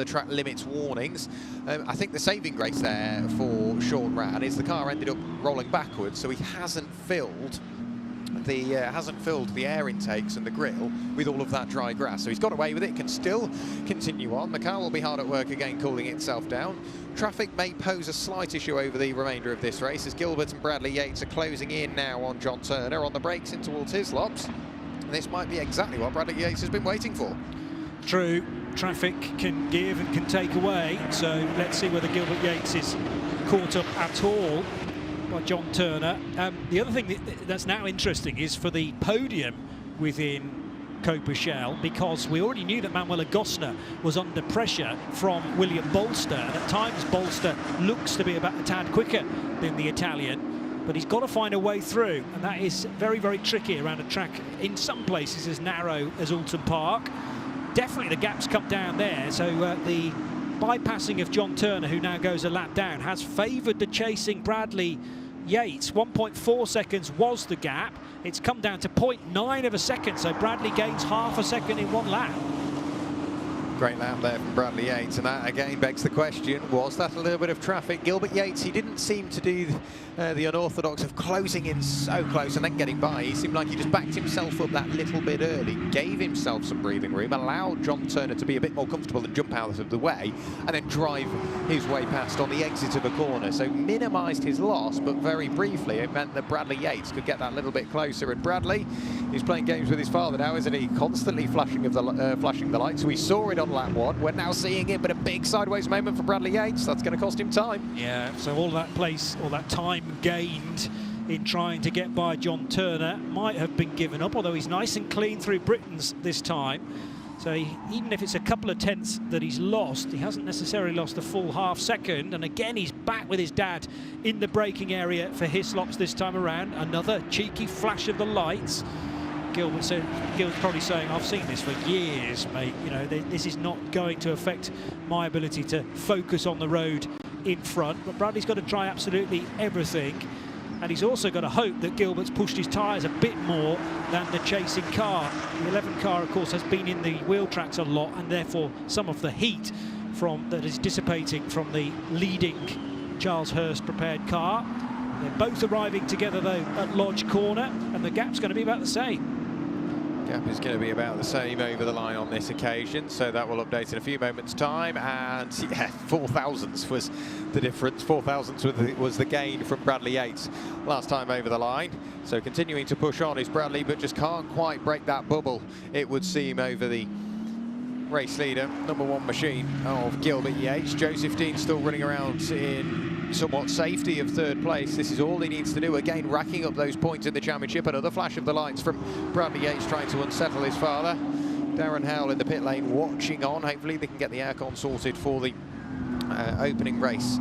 track limits warnings. I think the saving grace there for Sean Rand is the car ended up rolling backwards, so he hasn't filled the air intakes and the grille with all of that dry grass. So he's got away with it, can still continue on. The car will be hard at work again, cooling itself down. Traffic may pose a slight issue over the remainder of this race, as Gilbert and Bradley Yates are closing in now on John Turner on the brakes in towards his lops. This might be exactly what Bradley Yates has been waiting for. True, traffic can give and can take away, so let's see whether Gilbert Yates is caught up at all by John Turner. The other thing that's now interesting is for the podium, within Copa-Shell, because we already knew that Manuel Agostner was under pressure from William Bolster, and at times Bolster looks to be about a tad quicker than the Italian, but he's got to find a way through, and that is very, very tricky around a track in some places as narrow as Oulton Park. Definitely the gaps come down there, so the bypassing of John Turner, who now goes a lap down, has favoured the chasing Bradley Yates. 1.4 seconds was the gap. It's come down to 0.9 of a second, so Bradley gains half a second in one lap. Great lap there from Bradley Yates, and that again begs the question, was that a little bit of traffic? Gilbert Yates, he didn't seem to do the unorthodox of closing in so close and then getting by. He seemed like he just backed himself up that little bit early, gave himself some breathing room, allowed John Turner to be a bit more comfortable and jump out of the way, and then drive his way past on the exit of a corner. So minimised his loss, but very briefly it meant that Bradley Yates could get that little bit closer. And Bradley, he's playing games with his father now, isn't he? Constantly flashing the lights. We saw it on lap 1. We're now seeing it, but a big sideways moment for Bradley Yates. That's going to cost him time. Yeah, so all that time gained in trying to get by John Turner might have been given up, although he's nice and clean through Britain's this time. So even if it's a couple of tenths that he's lost, he hasn't necessarily lost a full half second. And again, he's back with his dad in the braking area for Hislops this time around. Another cheeky flash of the lights. Gilbert's probably saying, I've seen this for years, mate. You know, this is not going to affect my ability to focus on the road in front. But Bradley's got to try absolutely everything. And he's also got to hope that Gilbert's pushed his tyres a bit more than the chasing car. The 11 car, of course, has been in the wheel tracks a lot, and therefore some of the heat that is dissipating from the leading Charles Hurst prepared car. They're both arriving together, though, at Lodge Corner, and the gap's going to be about the same. Gap is going to be about the same over the line on this occasion, so that will update in a few moments' time. And yeah, 4 thousandths was the difference. 4 thousandths was the gain from Bradley Yates last time over the line. So continuing to push on is Bradley, but just can't quite break that bubble, it would seem, over the race leader, #1 machine of Gilbert Yates. Joseph Dean still running around in somewhat safety of 3rd place. This is all he needs to do, again racking up those points in the championship. Another flash of the lights from Bradley Yates trying to unsettle his father. Darren Howell in the pit lane watching on. Hopefully they can get the aircon sorted for the opening race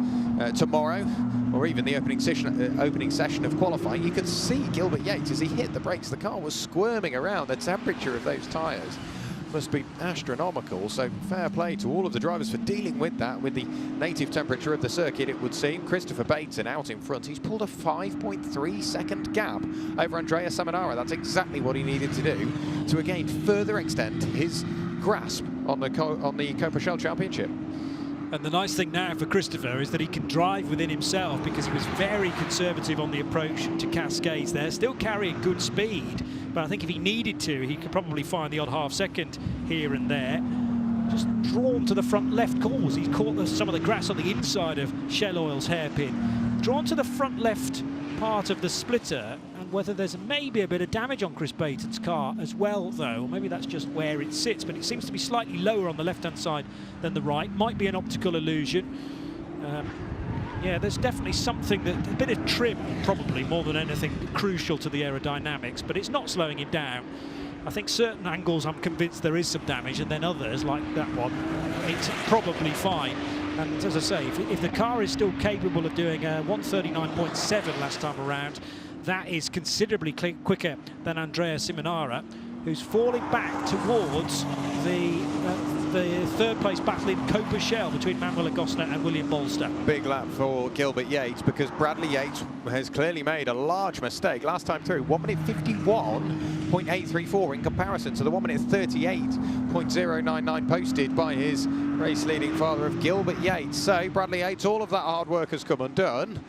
tomorrow, or even the opening session of qualifying. You could see Gilbert Yates as he hit the brakes. The car was squirming around. The temperature of those tyres must be astronomical, so fair play to all of the drivers for dealing with that, with the native temperature of the circuit, it would seem. Christopher Bateson out in front. He's pulled a 5.3 second gap over Andrea Seminara. That's exactly what he needed to do to again further extend his grasp on the Copa-Shell Championship. And the nice thing now for Christopher is that he can drive within himself, because he was very conservative on the approach to Cascades there, still carrying good speed. But I think if he needed to, he could probably find the odd half second here and there. Just drawn to the front left corners. He's caught some of the grass on the inside of Shell Oil's hairpin. Drawn to the front left part of the splitter, and whether there's maybe a bit of damage on Chris Baton's car as well, though. Maybe that's just where it sits, but it seems to be slightly lower on the left-hand side than the right. Might be an optical illusion. Yeah, there's definitely something, a bit of trim, probably more than anything crucial to the aerodynamics, but it's not slowing him down. I think certain angles I'm convinced there is some damage, and then others, like that one, it's probably fine. And as I say, if the car is still capable of doing a 139.7 last time around, that is considerably quicker than Andrea Seminara, who's falling back towards the 3rd place battle in Copa-Shell between Manuel Agostner and William Bolster. Big lap for Gilbert Yates, because Bradley Yates has clearly made a large mistake. Last time through, 1 minute 51.834 in comparison to the 1 minute 38.099 posted by his race-leading father of Gilbert Yates. So Bradley Yates, all of that hard work has come undone.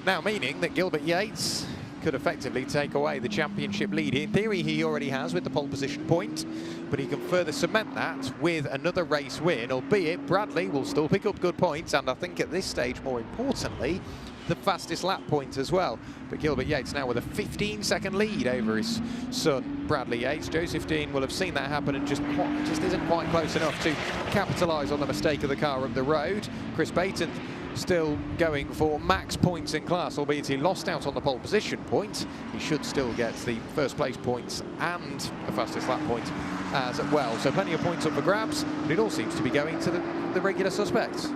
Now meaning that Gilbert Yates could effectively take away the championship lead. In theory, he already has with the pole position point, but he can further cement that with another race win, albeit Bradley will still pick up good points, and I think at this stage, more importantly, the fastest lap point as well. But Gilbert Yates now with a 15-second lead over his son, Bradley Yates. Joseph Dean will have seen that happen and just isn't quite close enough to capitalise on the mistake of the car up the road. Chris Baton still going for max points in class, albeit he lost out on the pole position point. He should still get the first place points and the fastest lap point as well. So plenty of points up for grabs, but it all seems to be going to the regular suspects.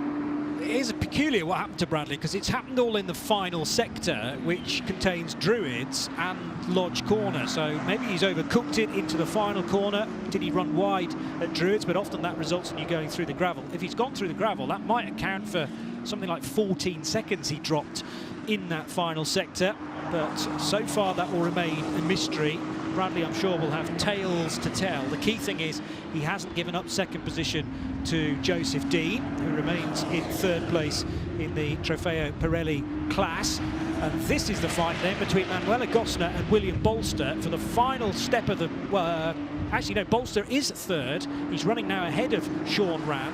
It is peculiar what happened to Bradley, because it's happened all in the final sector, which contains Druids and Lodge Corner. So maybe he's overcooked it into the final corner. Did he run wide at Druids? But often that results in you going through the gravel. If he's gone through the gravel, that might account for something like 14 seconds he dropped in that final sector. But so far that will remain a mystery. Bradley, I'm sure, will have tales to tell. The key thing is he hasn't given up second position to Joseph Dean, who remains in third place in the Trofeo Pirelli class. And this is the fight then between Manuela Gosner and William Bolster for the final step of the... actually, no, Bolster is third. He's running now ahead of Sean Ram.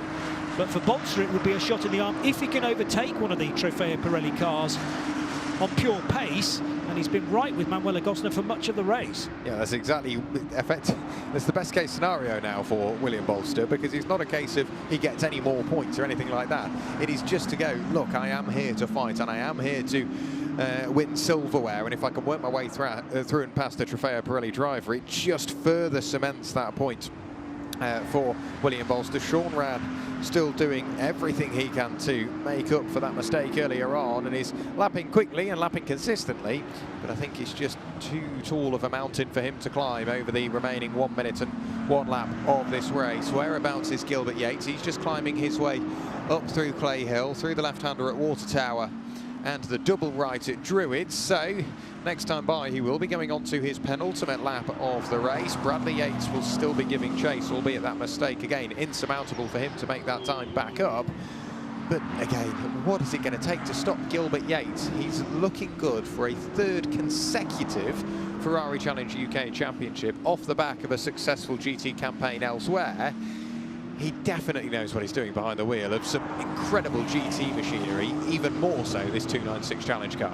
But for Bolster, it would be a shot in the arm if he can overtake one of the Trofeo Pirelli cars on pure pace. And he's been right with Manuela Gosner for much of the race. Yeah, that's exactly effective. That's the best case scenario now for William Bolster, because it's not a case of he gets any more points or anything like that. It is just to go, look, I am here to fight and I am here to win silverware, and if I can work my way through and past the Trofeo Pirelli driver, it just further cements that point for William Bolster. Sean Rad still doing everything he can to make up for that mistake earlier on, and is lapping quickly and lapping consistently, but I think it's just too tall of a mountain for him to climb over the remaining 1 minute and 1 lap of this race. Whereabouts is Gilbert Yates? He's just climbing his way up through Clay Hill, through the left-hander at Water Tower and the double right at Druids. So next time by he will be going on to his penultimate lap of the race. Bradley Yates will still be giving chase, albeit that mistake again insurmountable for him to make that time back up. But again, what is it going to take to stop Gilbert Yates? He's looking good for a third consecutive Ferrari Challenge UK Championship off the back of a successful GT campaign elsewhere. He definitely knows what he's doing behind the wheel of some incredible GT machinery, even more so this 296 Challenge car.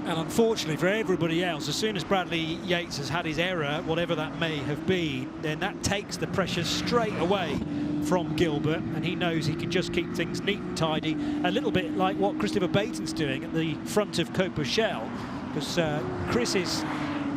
And unfortunately for everybody else, as soon as Bradley Yates has had his error, whatever that may have been, then that takes the pressure straight away from Gilbert, and he knows he can just keep things neat and tidy, a little bit like what Christopher Baton's doing at the front of Copa-Shell, because Chris is,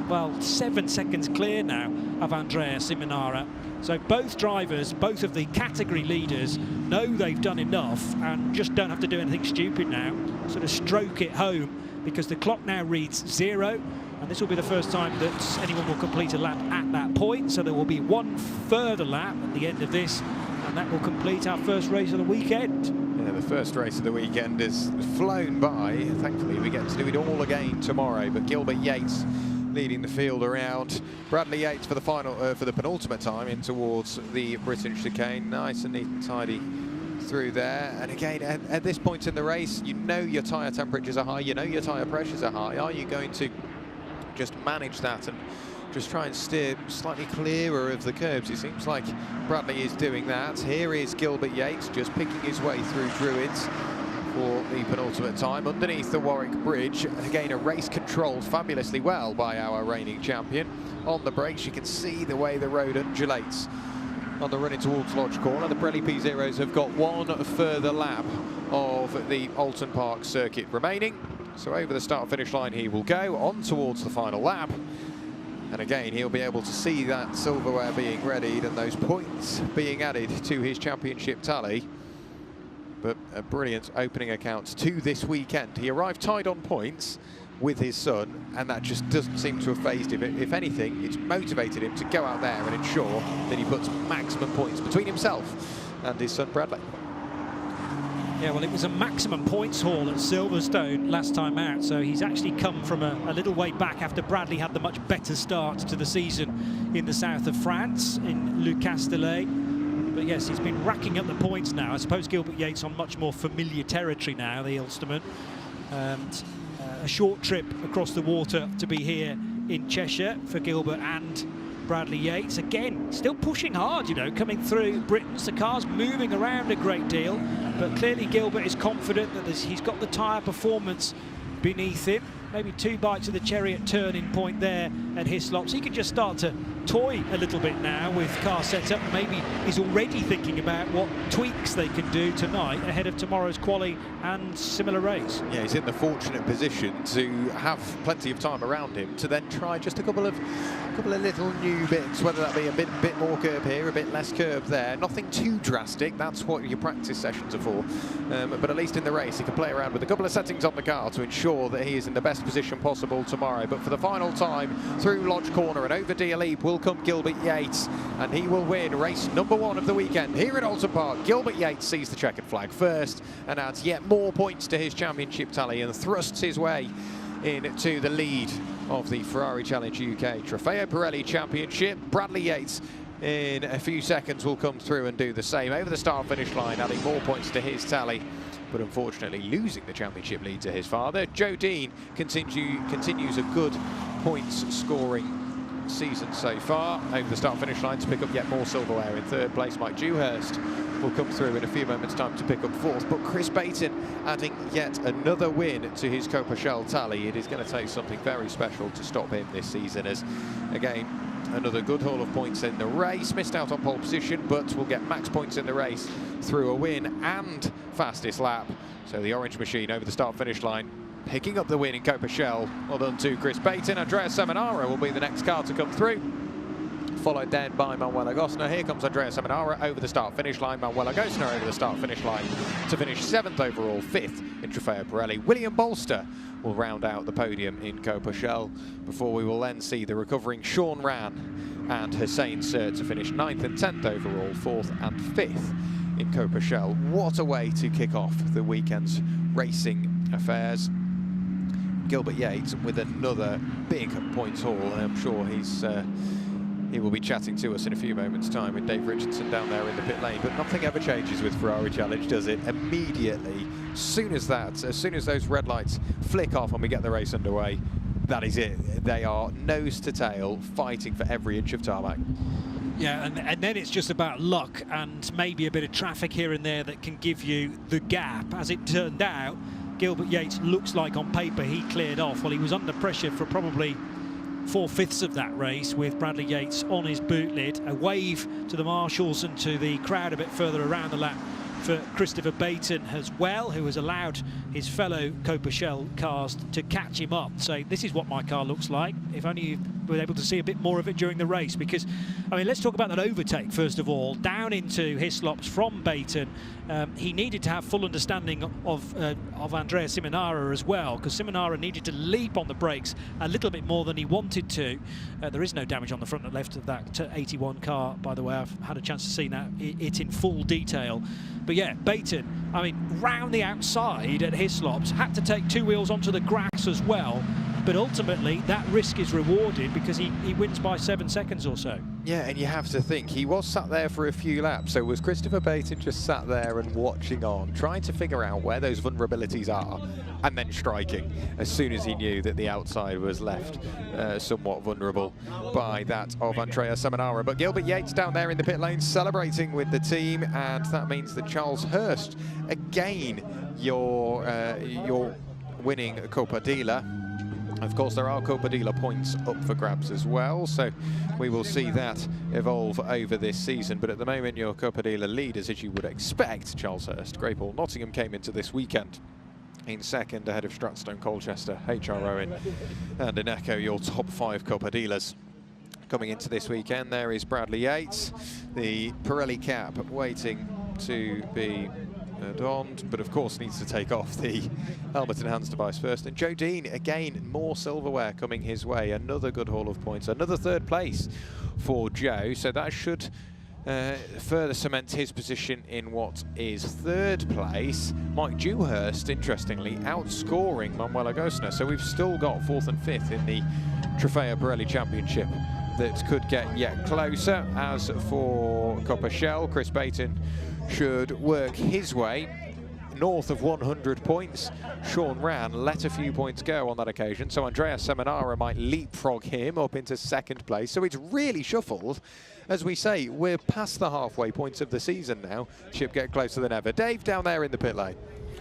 well, 7 seconds clear now of Andrea Simonara. So both drivers, both of the category leaders, know they've done enough and just don't have to do anything stupid now. Sort of stroke it home, because the clock now reads 0, and this will be the first time that anyone will complete a lap at that point. So there will be one further lap at the end of this, and that will complete our first race of the weekend. Yeah, the first race of the weekend has flown by. Thankfully, we get to do it all again tomorrow. But Gilbert Yates leading the field around. Bradley Yates for the final, for the penultimate time in towards the British chicane. Nice and neat and tidy through there. And again, at this point in the race, you know your tyre temperatures are high, you know your tyre pressures are high. Are you going to just manage that and just try and steer slightly clearer of the curbs? It seems like Bradley is doing that. Here is Gilbert Yates just picking his way through Druids for the penultimate time underneath the Warwick Bridge. And again, a race controlled fabulously well by our reigning champion. On the brakes, you can see the way the road undulates on the run in towards Lodge Corner. The Pirelli P0s have got one further lap of the Oulton Park circuit remaining. So over the start-finish line he will go on towards the final lap. And again, he'll be able to see that silverware being readied and those points being added to his championship tally. But a brilliant opening account to this weekend. He arrived tied on points with his son, and that just doesn't seem to have phased him. If anything, it's motivated him to go out there and ensure that he puts maximum points between himself and his son Bradley. Yeah, well, it was a maximum points haul at Silverstone last time out, so he's actually come from a little way back after Bradley had the much better start to the season in the south of France, in Le Castellet. But yes, he's been racking up the points now. I suppose Gilbert Yates on much more familiar territory now, the Ulsterman. And a short trip across the water to be here in Cheshire for Gilbert and Bradley Yates. Again, still pushing hard, you know, coming through Britain. The car's moving around a great deal, but clearly Gilbert is confident that he's got the tyre performance beneath him. maybe 2 bites of the cherry at turning point there at Hislop. So he can just start to toy a little bit now with car setup. Maybe he's already thinking about what tweaks they can do tonight ahead of tomorrow's quali and similar race. Yeah, he's in the fortunate position to have plenty of time around him to then try just a couple of little new bits, whether that be a bit more curb here, a bit less curb there. Nothing too drastic. That's what your practice sessions are for. But at least in the race, he can play around with a couple of settings on the car to ensure that he is in the best position possible tomorrow. But for the final time through Lodge Corner and over Dealeep will come Gilbert Yates, and he will win race number 1 of the weekend here at Oulton Park. Gilbert Yates sees the checkered flag first and adds yet more points to his championship tally and thrusts his way into the lead of the Ferrari Challenge UK Trofeo Pirelli Championship. Bradley Yates in a few seconds will come through and do the same over the start-finish line, adding more points to his tally, but unfortunately losing the championship lead to his father. Joe Dean continues a good points scoring season so far over the start-finish line to pick up yet more silverware. In third place, Mike Dewhurst will come through in a few moments' time to pick up fourth, but Chris Baton adding yet another win to his Copa-Shell tally. It is going to take something very special to stop him this season, as again another good haul of points in the race. Missed out on pole position, but will get max points in the race through a win and fastest lap. So the orange machine over the start-finish line picking up the win in Copa-Shell. Well done to Chris Baton. Andrea Seminara will be the next car to come through, followed then by Manuel Agostner. Here comes Andrea Seminara over the start-finish line. Manuel Agostner over the start-finish line to finish 7th overall, 5th in Trofeo Pirelli. William Bolster will round out the podium in Copa-Shell before we will then see the recovering Sean Rann and Hussein Sert to finish 9th and 10th overall, 4th and 5th in Copa-Shell. What a way to kick off the weekend's racing affairs. Gilbert Yates with another big points haul, and I'm sure he will be chatting to us in a few moments' time with Dave Richardson down there in the pit lane. But nothing ever changes with Ferrari Challenge, does it? Immediately, as soon as those red lights flick off and we get the race underway, that is it. They are nose to tail, fighting for every inch of tarmac. Yeah, and then it's just about luck and maybe a bit of traffic here and there that can give you the gap. As it turned out, Gilbert Yates looks like on paper he cleared off. Well, he was under pressure for probably 4/5 of that race with Bradley Yates on his boot lid. A wave to the marshals and to the crowd a bit further around the lap for Christopher Baton as well, who has allowed his fellow Copa-Shell cars to catch him up. So this is what my car looks like. If only you were able to see a bit more of it during the race, because, I mean, let's talk about that overtake first of all. Down into Hislops from Baton. He needed to have full understanding of Andrea Seminara as well, because Seminara needed to leap on the brakes a little bit more than he wanted to. There is no damage on the front and left of that 81 car, by the way. I've had a chance to see it in full detail. But yeah, Baton, I mean, round the outside at Hislops, had to take 2 wheels onto the grass as well. But ultimately, that risk is rewarded because he wins by 7 seconds or so. Yeah, and you have to think, he was sat there for a few laps. So was Christopher Baton just sat there and watching on, trying to figure out where those vulnerabilities are, and then striking as soon as he knew that the outside was left somewhat vulnerable by that of Andrea Seminara. But Gilbert Yates down there in the pit lane celebrating with the team, and that means that Charles Hurst, again, your winning Copa dealer. Of course, there are Copa dealer points up for grabs as well, so we will see that evolve over this season. But at the moment, your Copa dealer leaders, as you would expect, Charles Hurst. Great Nottingham came into this weekend in second ahead of Stratstone, Colchester, HR Owen and Ineco, your top 5 Copa dealers. Coming into this weekend, there is Bradley Yates, the Pirelli cap waiting to be donned, but of course needs to take off the helmet and hands device first. And Joe Dean, again, more silverware coming his way. Another good haul of points, another 3rd place for Joe. So that should further cement his position in what is 3rd place. Mike Dewhurst, interestingly, outscoring Manuel Agostner. So we've still got 4th and 5th in the Trofeo Pirelli Championship that could get yet closer. As for Copa-Shell, Chris Baton should work his way north of 100 points. Sean Rann let a few points go on that occasion, so Andrea Seminara might leapfrog him up into 2nd place. So it's really shuffled. As we say, we're past the halfway points of the season now. Should get closer than ever. Dave down there in the pit lane.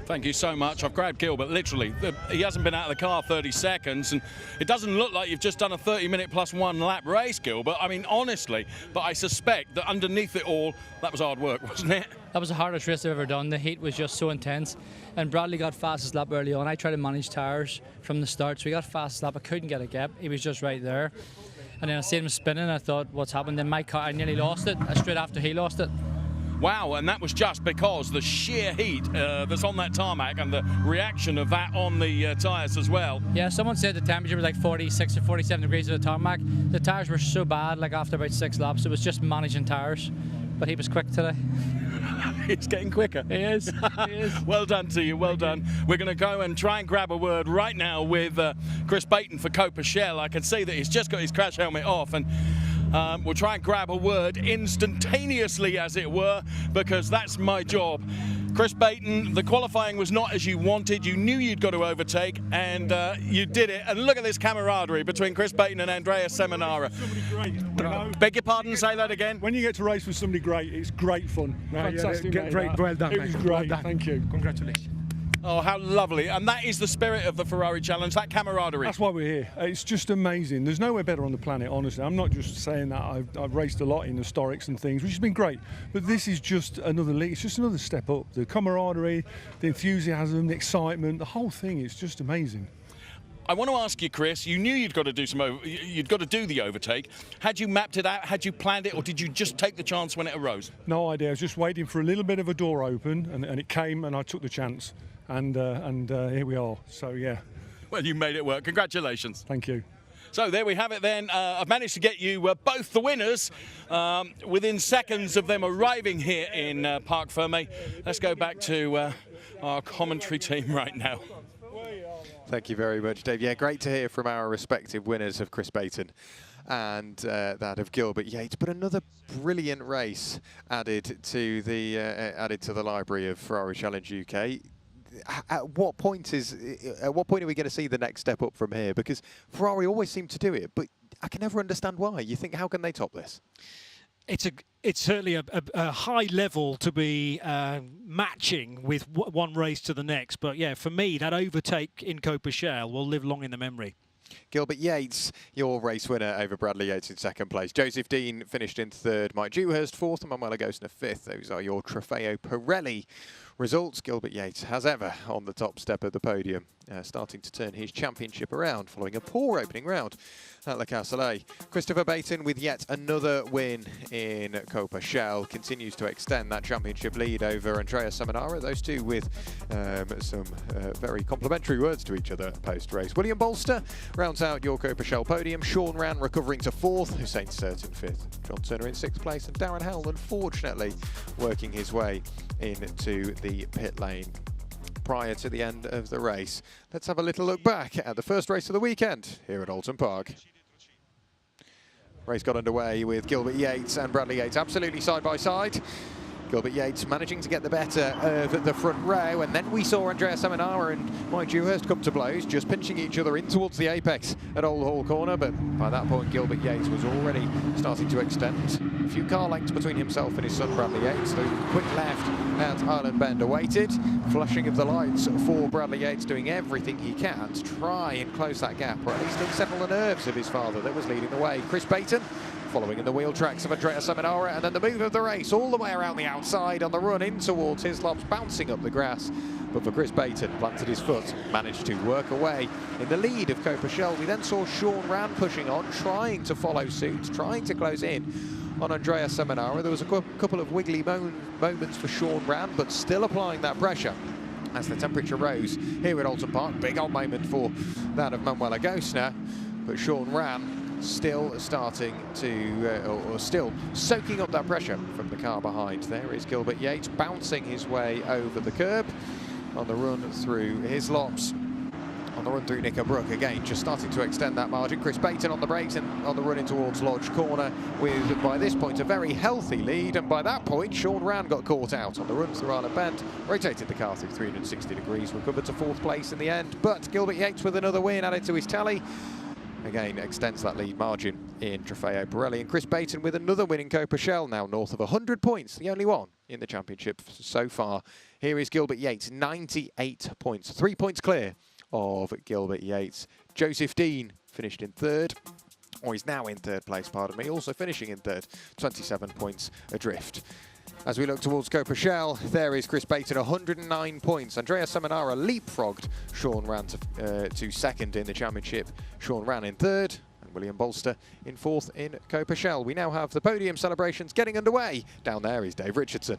Thank you so much. I've grabbed Gilbert, literally. He hasn't been out of the car 30 seconds, and it doesn't look like you've just done a 30-minute plus 1 lap race, Gilbert. I mean, honestly, but I suspect that underneath it all, that was hard work, wasn't it? That was the hardest race I've ever done. The heat was just so intense, and Bradley got fastest lap early on. I tried to manage tyres from the start, so he got fastest lap. I couldn't get a gap. He was just right there. And then I seen him spinning, I thought, what's happened? Then my car, I nearly lost it. Straight after he lost it. Wow, and that was just because the sheer heat that's on that tarmac and the reaction of that on the tyres as well. Yeah, someone said the temperature was like 46 or 47 degrees at the tarmac. The tyres were so bad, like after about 6 laps, it was just managing tyres. But he was quick today. He's getting quicker. He is. He is. Well done to you, well done. We're going to go and try and grab a word right now with Chris Baton for Copa Shell. I can see that he's just got his crash helmet off, and we'll try and grab a word instantaneously, as it were, because that's my job. Chris Baton, the qualifying was not as you wanted. You knew you'd got to overtake, and you did it. And look at this camaraderie between Chris Baton and Andrea Seminara. Great, you know? Beg your pardon, say that again? When you get to race with somebody great, it's great fun. Fantastic, Great, well done, It mate. was great. Well done. Thank you. Congratulations. Oh, how lovely. And that is the spirit of the Ferrari Challenge, that camaraderie. That's why we're here. It's just amazing. There's nowhere better on the planet, honestly. I'm not just saying that. I've raced a lot in historics and things, which has been great. But this is just another league. It's just another step up. The camaraderie, the enthusiasm, the excitement, the whole thing is just amazing. I want to ask you, Chris, you knew you'd got to do the overtake. Had you mapped it out, had you planned it, or did you just take the chance when it arose? No idea. I was just waiting for a little bit of a door open, and it came, and I took the chance. And here we are. So, yeah. Well, you made it work. Congratulations. Thank you. So there we have it then. I've managed to get you both the winners within seconds of them arriving here in Parc Fermé. Let's go back to our commentary team right now. Thank you very much, Dave. Yeah, great to hear from our respective winners of Chris Baton and that of Gilbert Yates. But another brilliant race added to the library of Ferrari Challenge UK. At what point are we going to see the next step up from here? Because Ferrari always seem to do it, but I can never understand why. You think, how can they top this? It's certainly a high level to be matching with one race to the next. But yeah, for me, that overtake in Copa Shell will live long in the memory. Gilbert Yates, your race winner over Bradley Yates in second place. Joseph Dean finished in third. Mike Dewhurst fourth, and Manuela Gosner fifth. Those are your Trofeo Pirelli results. Gilbert Yates, as ever, on the top step of the podium, starting to turn his championship around following a poor opening round at Le Castellet. Christopher Baton with yet another win in Copa Shell continues to extend that championship lead over Andrea Seminara. Those two with some very complimentary words to each other post-race. William Bolster rounds out your Copa Shell podium. Sean Rann recovering to fourth. Hussein Sert in fifth. John Turner in sixth place. And Darren Howell, unfortunately, working his way into the pit lane prior to the end of the race. Let's have a little look back at the first race of the weekend here at Oulton Park. Race got underway with Gilbert Yates and Bradley Yates absolutely side by side. Gilbert Yates managing to get the better of the front row, and then we saw Andrea Seminara and Mike Dewhurst come to blows, just pinching each other in towards the apex at Old Hall Corner, but by that point Gilbert Yates was already starting to extend. A few car lengths between himself and his son Bradley Yates. The quick left at Island Bend awaited. Flushing of the lights for Bradley Yates, doing everything he can to try and close that gap, or at least unsettle the nerves of his father that was leading the way. Chris Baton following in the wheel tracks of Andrea Seminara, and then the move of the race all the way around the outside on the run in towards Hislop's, bouncing up the grass. But for Chris Baton, planted his foot, managed to work away in the lead of Copa Shell. We then saw Sean Rann pushing on, trying to follow suit, trying to close in on Andrea Seminara. There was a couple of wiggly moments for Sean Rann, but still applying that pressure as the temperature rose here at Oulton Park. Big old moment for that of Manuela Gosner, but Sean Rann still starting to, or still soaking up that pressure from the car behind. There is Gilbert Yates bouncing his way over the curb on the run through Hislop's, on the run through Knickerbrook. Again, just starting to extend that margin. Chris Baton on the brakes and on the run in towards Lodge Corner with, by this point, a very healthy lead. And by that point, Sean Rann got caught out on the run through Island Bend, rotated the car through 360 degrees, recovered to fourth place in the end. But Gilbert Yates with another win added to his tally. Again, extends that lead margin in Trofeo Pirelli. And Chris Baton with another win in Copa Shell, now north of 100 points, the only one in the championship so far. Here is Gilbert Yates, 98 points, 3 points clear of Gilbert Yates. Joseph Dean finished in third, or he's now in third place, pardon me, also finishing in third, 27 points adrift. As we look towards Coperchel, there is Chris Baton, 109 points. Andrea Seminara leapfrogged Sean Ran to second in the championship. Sean Ran in third, and William Bolster in fourth in Coperchel. We now have the podium celebrations getting underway. Down there is Dave Richardson.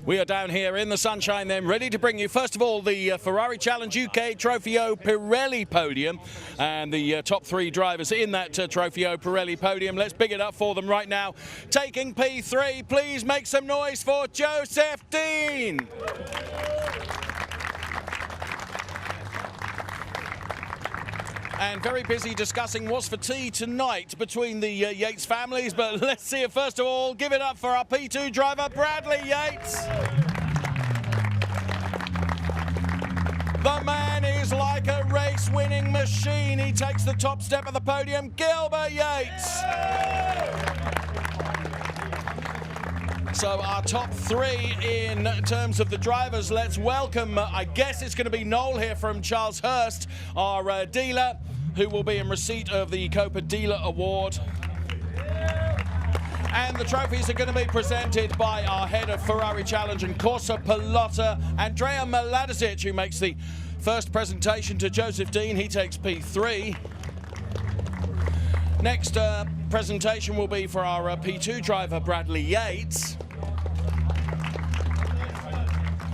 We are down here in the sunshine then, ready to bring you, first of all, the Ferrari Challenge UK Trofeo Pirelli Podium and the top 3 drivers in that Trofeo Pirelli Podium. Let's big it up for them right now. Taking P3, please make some noise for Joseph Dean. And very busy discussing what's for tea tonight between the Yates families, but let's see it first of all. Give it up for our P2 driver, Bradley Yates. The man is like a race-winning machine. He takes the top step of the podium, Gilbert Yates. So our top 3 in terms of the drivers, let's welcome, I guess it's going to be Noel here from Charles Hurst, our dealer, who will be in receipt of the Copa Dealer Award. And the trophies are going to be presented by our head of Ferrari Challenge and Corsa Pilota, Andrea Miladisic, who makes the first presentation to Joseph Dean. He takes P3. Next presentation will be for our P2 driver, Bradley Yates.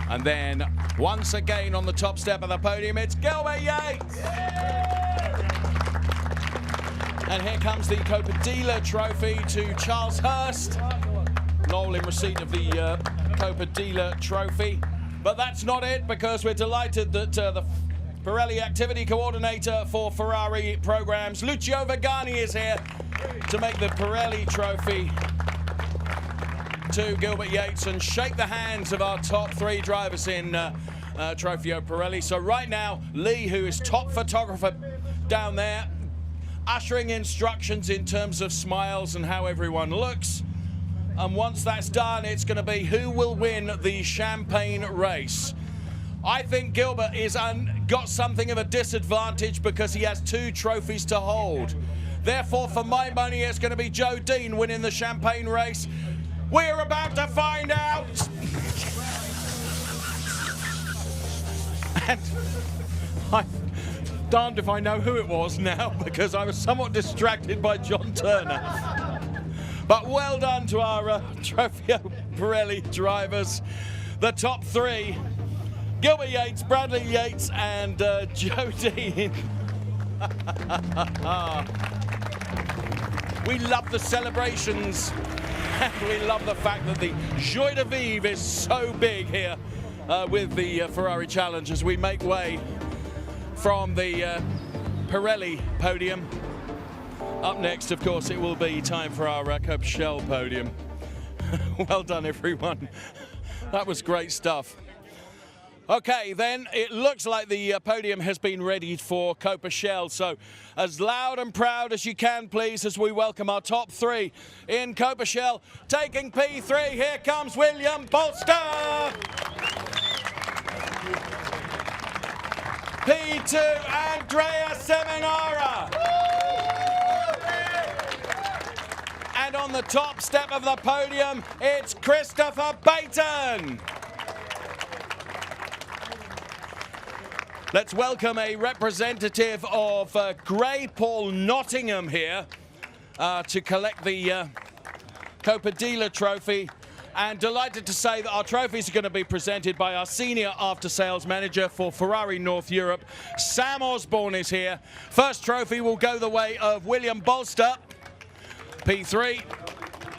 And then, once again on the top step of the podium, it's Gilbert Yates! And here comes the Copa Dealer Trophy to Charles Hurst. Noel in receipt of the Copa Dealer Trophy. But that's not it, because we're delighted that the Pirelli Activity Coordinator for Ferrari programs, Lucio Vigani, is here to make the Pirelli Trophy to Gilbert Yates and shake the hands of our top 3 drivers in Trofeo Pirelli. So right now, Lee, who is top photographer down there, ushering instructions in terms of smiles and how everyone looks. And once that's done, it's going to be who will win the champagne race. I think Gilbert is got something of a disadvantage because he has 2 trophies to hold. Therefore, for my money, it's going to be Joe Dean winning the champagne race. We're about to find out. And I'm damned if I know who it was now, because I was somewhat distracted by John Turner. But well done to our Trofeo Pirelli drivers. The top 3, Gilbert Yates, Bradley Yates, and Joe Dean. We love the celebrations, and we love the fact that the joie de vivre is so big here with the Ferrari Challenge as we make way from the Pirelli podium. Up next, of course, it will be time for our Coperchel podium. Well done, everyone. That was great stuff. Okay, then it looks like the podium has been readied for Coperchel. So as loud and proud as you can, please, as we welcome our top 3 in Coperchel. Taking P3, here comes William Bolster. P2, Andrea Seminara. And on the top step of the podium, it's Christopher Baton. Let's welcome a representative of Grey Paul Nottingham here to collect the Copa Dealer Trophy. And delighted to say that our trophies are going to be presented by our Senior After Sales Manager for Ferrari North Europe. Sam Osborne is here. First trophy will go the way of William Bolster, P3.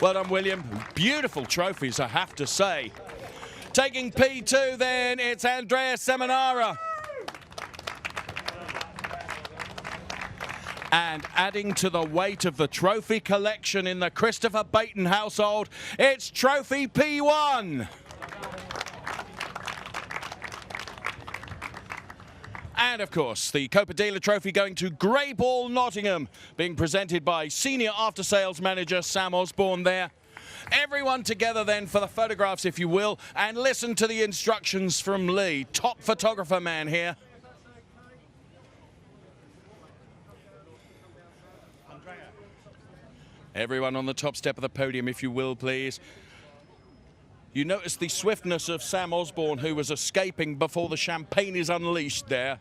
Well done, William. Beautiful trophies, I have to say. Taking P2 then, it's Andrea Seminara. And adding to the weight of the trophy collection in the Christopher Baton household, it's Trophy P1. And of course, the Copa Dealer Trophy going to Grey Paul Nottingham, being presented by Senior After Sales Manager Sam Osborne there. Everyone together then for the photographs, if you will, and listen to the instructions from Lee, top photographer man here. Everyone on the top step of the podium, if you will, please. You notice the swiftness of Sam Osborne, who was escaping before the champagne is unleashed there.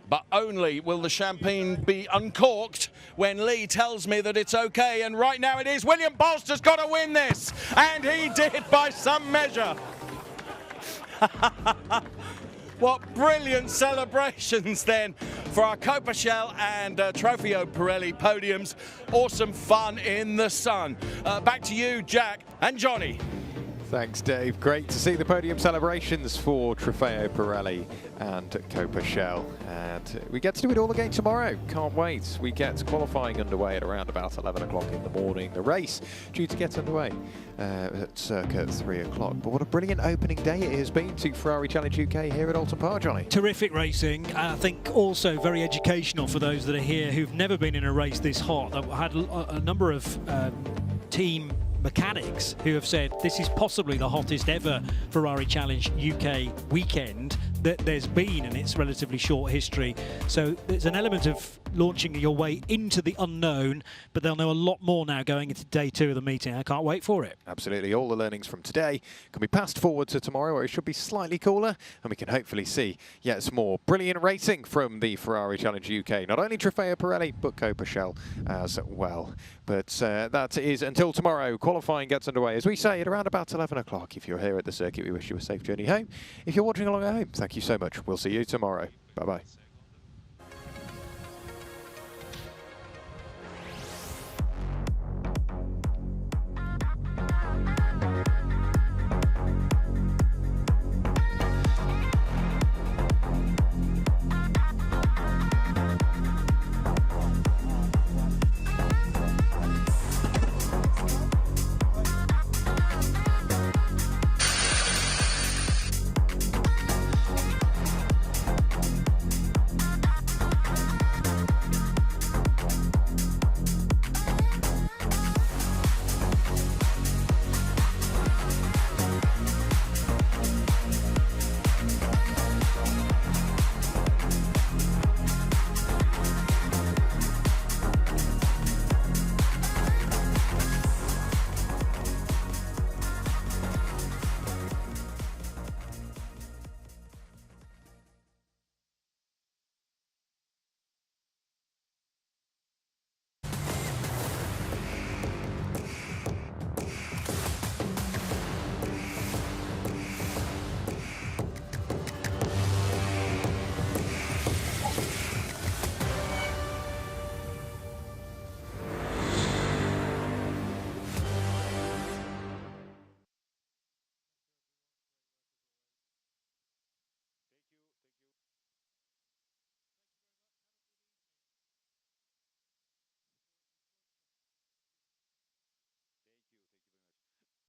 But only will the champagne be uncorked when Lee tells me that it's okay. And right now it is. William Bost has got to win this. And he did by some measure. What brilliant celebrations then for our Copa Shell and Trofeo Pirelli podiums. Awesome fun in the sun. Back to you, Jack and Johnny. Thanks, Dave. Great to see the podium celebrations for Trofeo Pirelli and Copa Shell. And we get to do it all again tomorrow. Can't wait. We get qualifying underway at around about 11 o'clock in the morning. The race due to get underway at circa 3 o'clock. But what a brilliant opening day it has been to Ferrari Challenge UK here at Oulton Park, Johnny. Terrific racing. I think also very educational for those that are here who've never been in a race this hot. I've had a number of team mechanics who have said this is possibly the hottest ever Ferrari Challenge UK weekend that there's been in its relatively short history. So there's an element of launching your way into the unknown, but they'll know a lot more now going into day 2 of the meeting. I can't wait for it. Absolutely. All the learnings from today can be passed forward to tomorrow, where it should be slightly cooler, and we can hopefully see yet some more brilliant racing from the Ferrari Challenge UK. Not only Trofeo Pirelli, but Copa Shell as well. But that is until tomorrow. Qualifying gets underway, as we say, at around about 11 o'clock. If you're here at the circuit, we wish you a safe journey home. If you're watching along at home, thank you so much. We'll see you tomorrow. Bye-bye.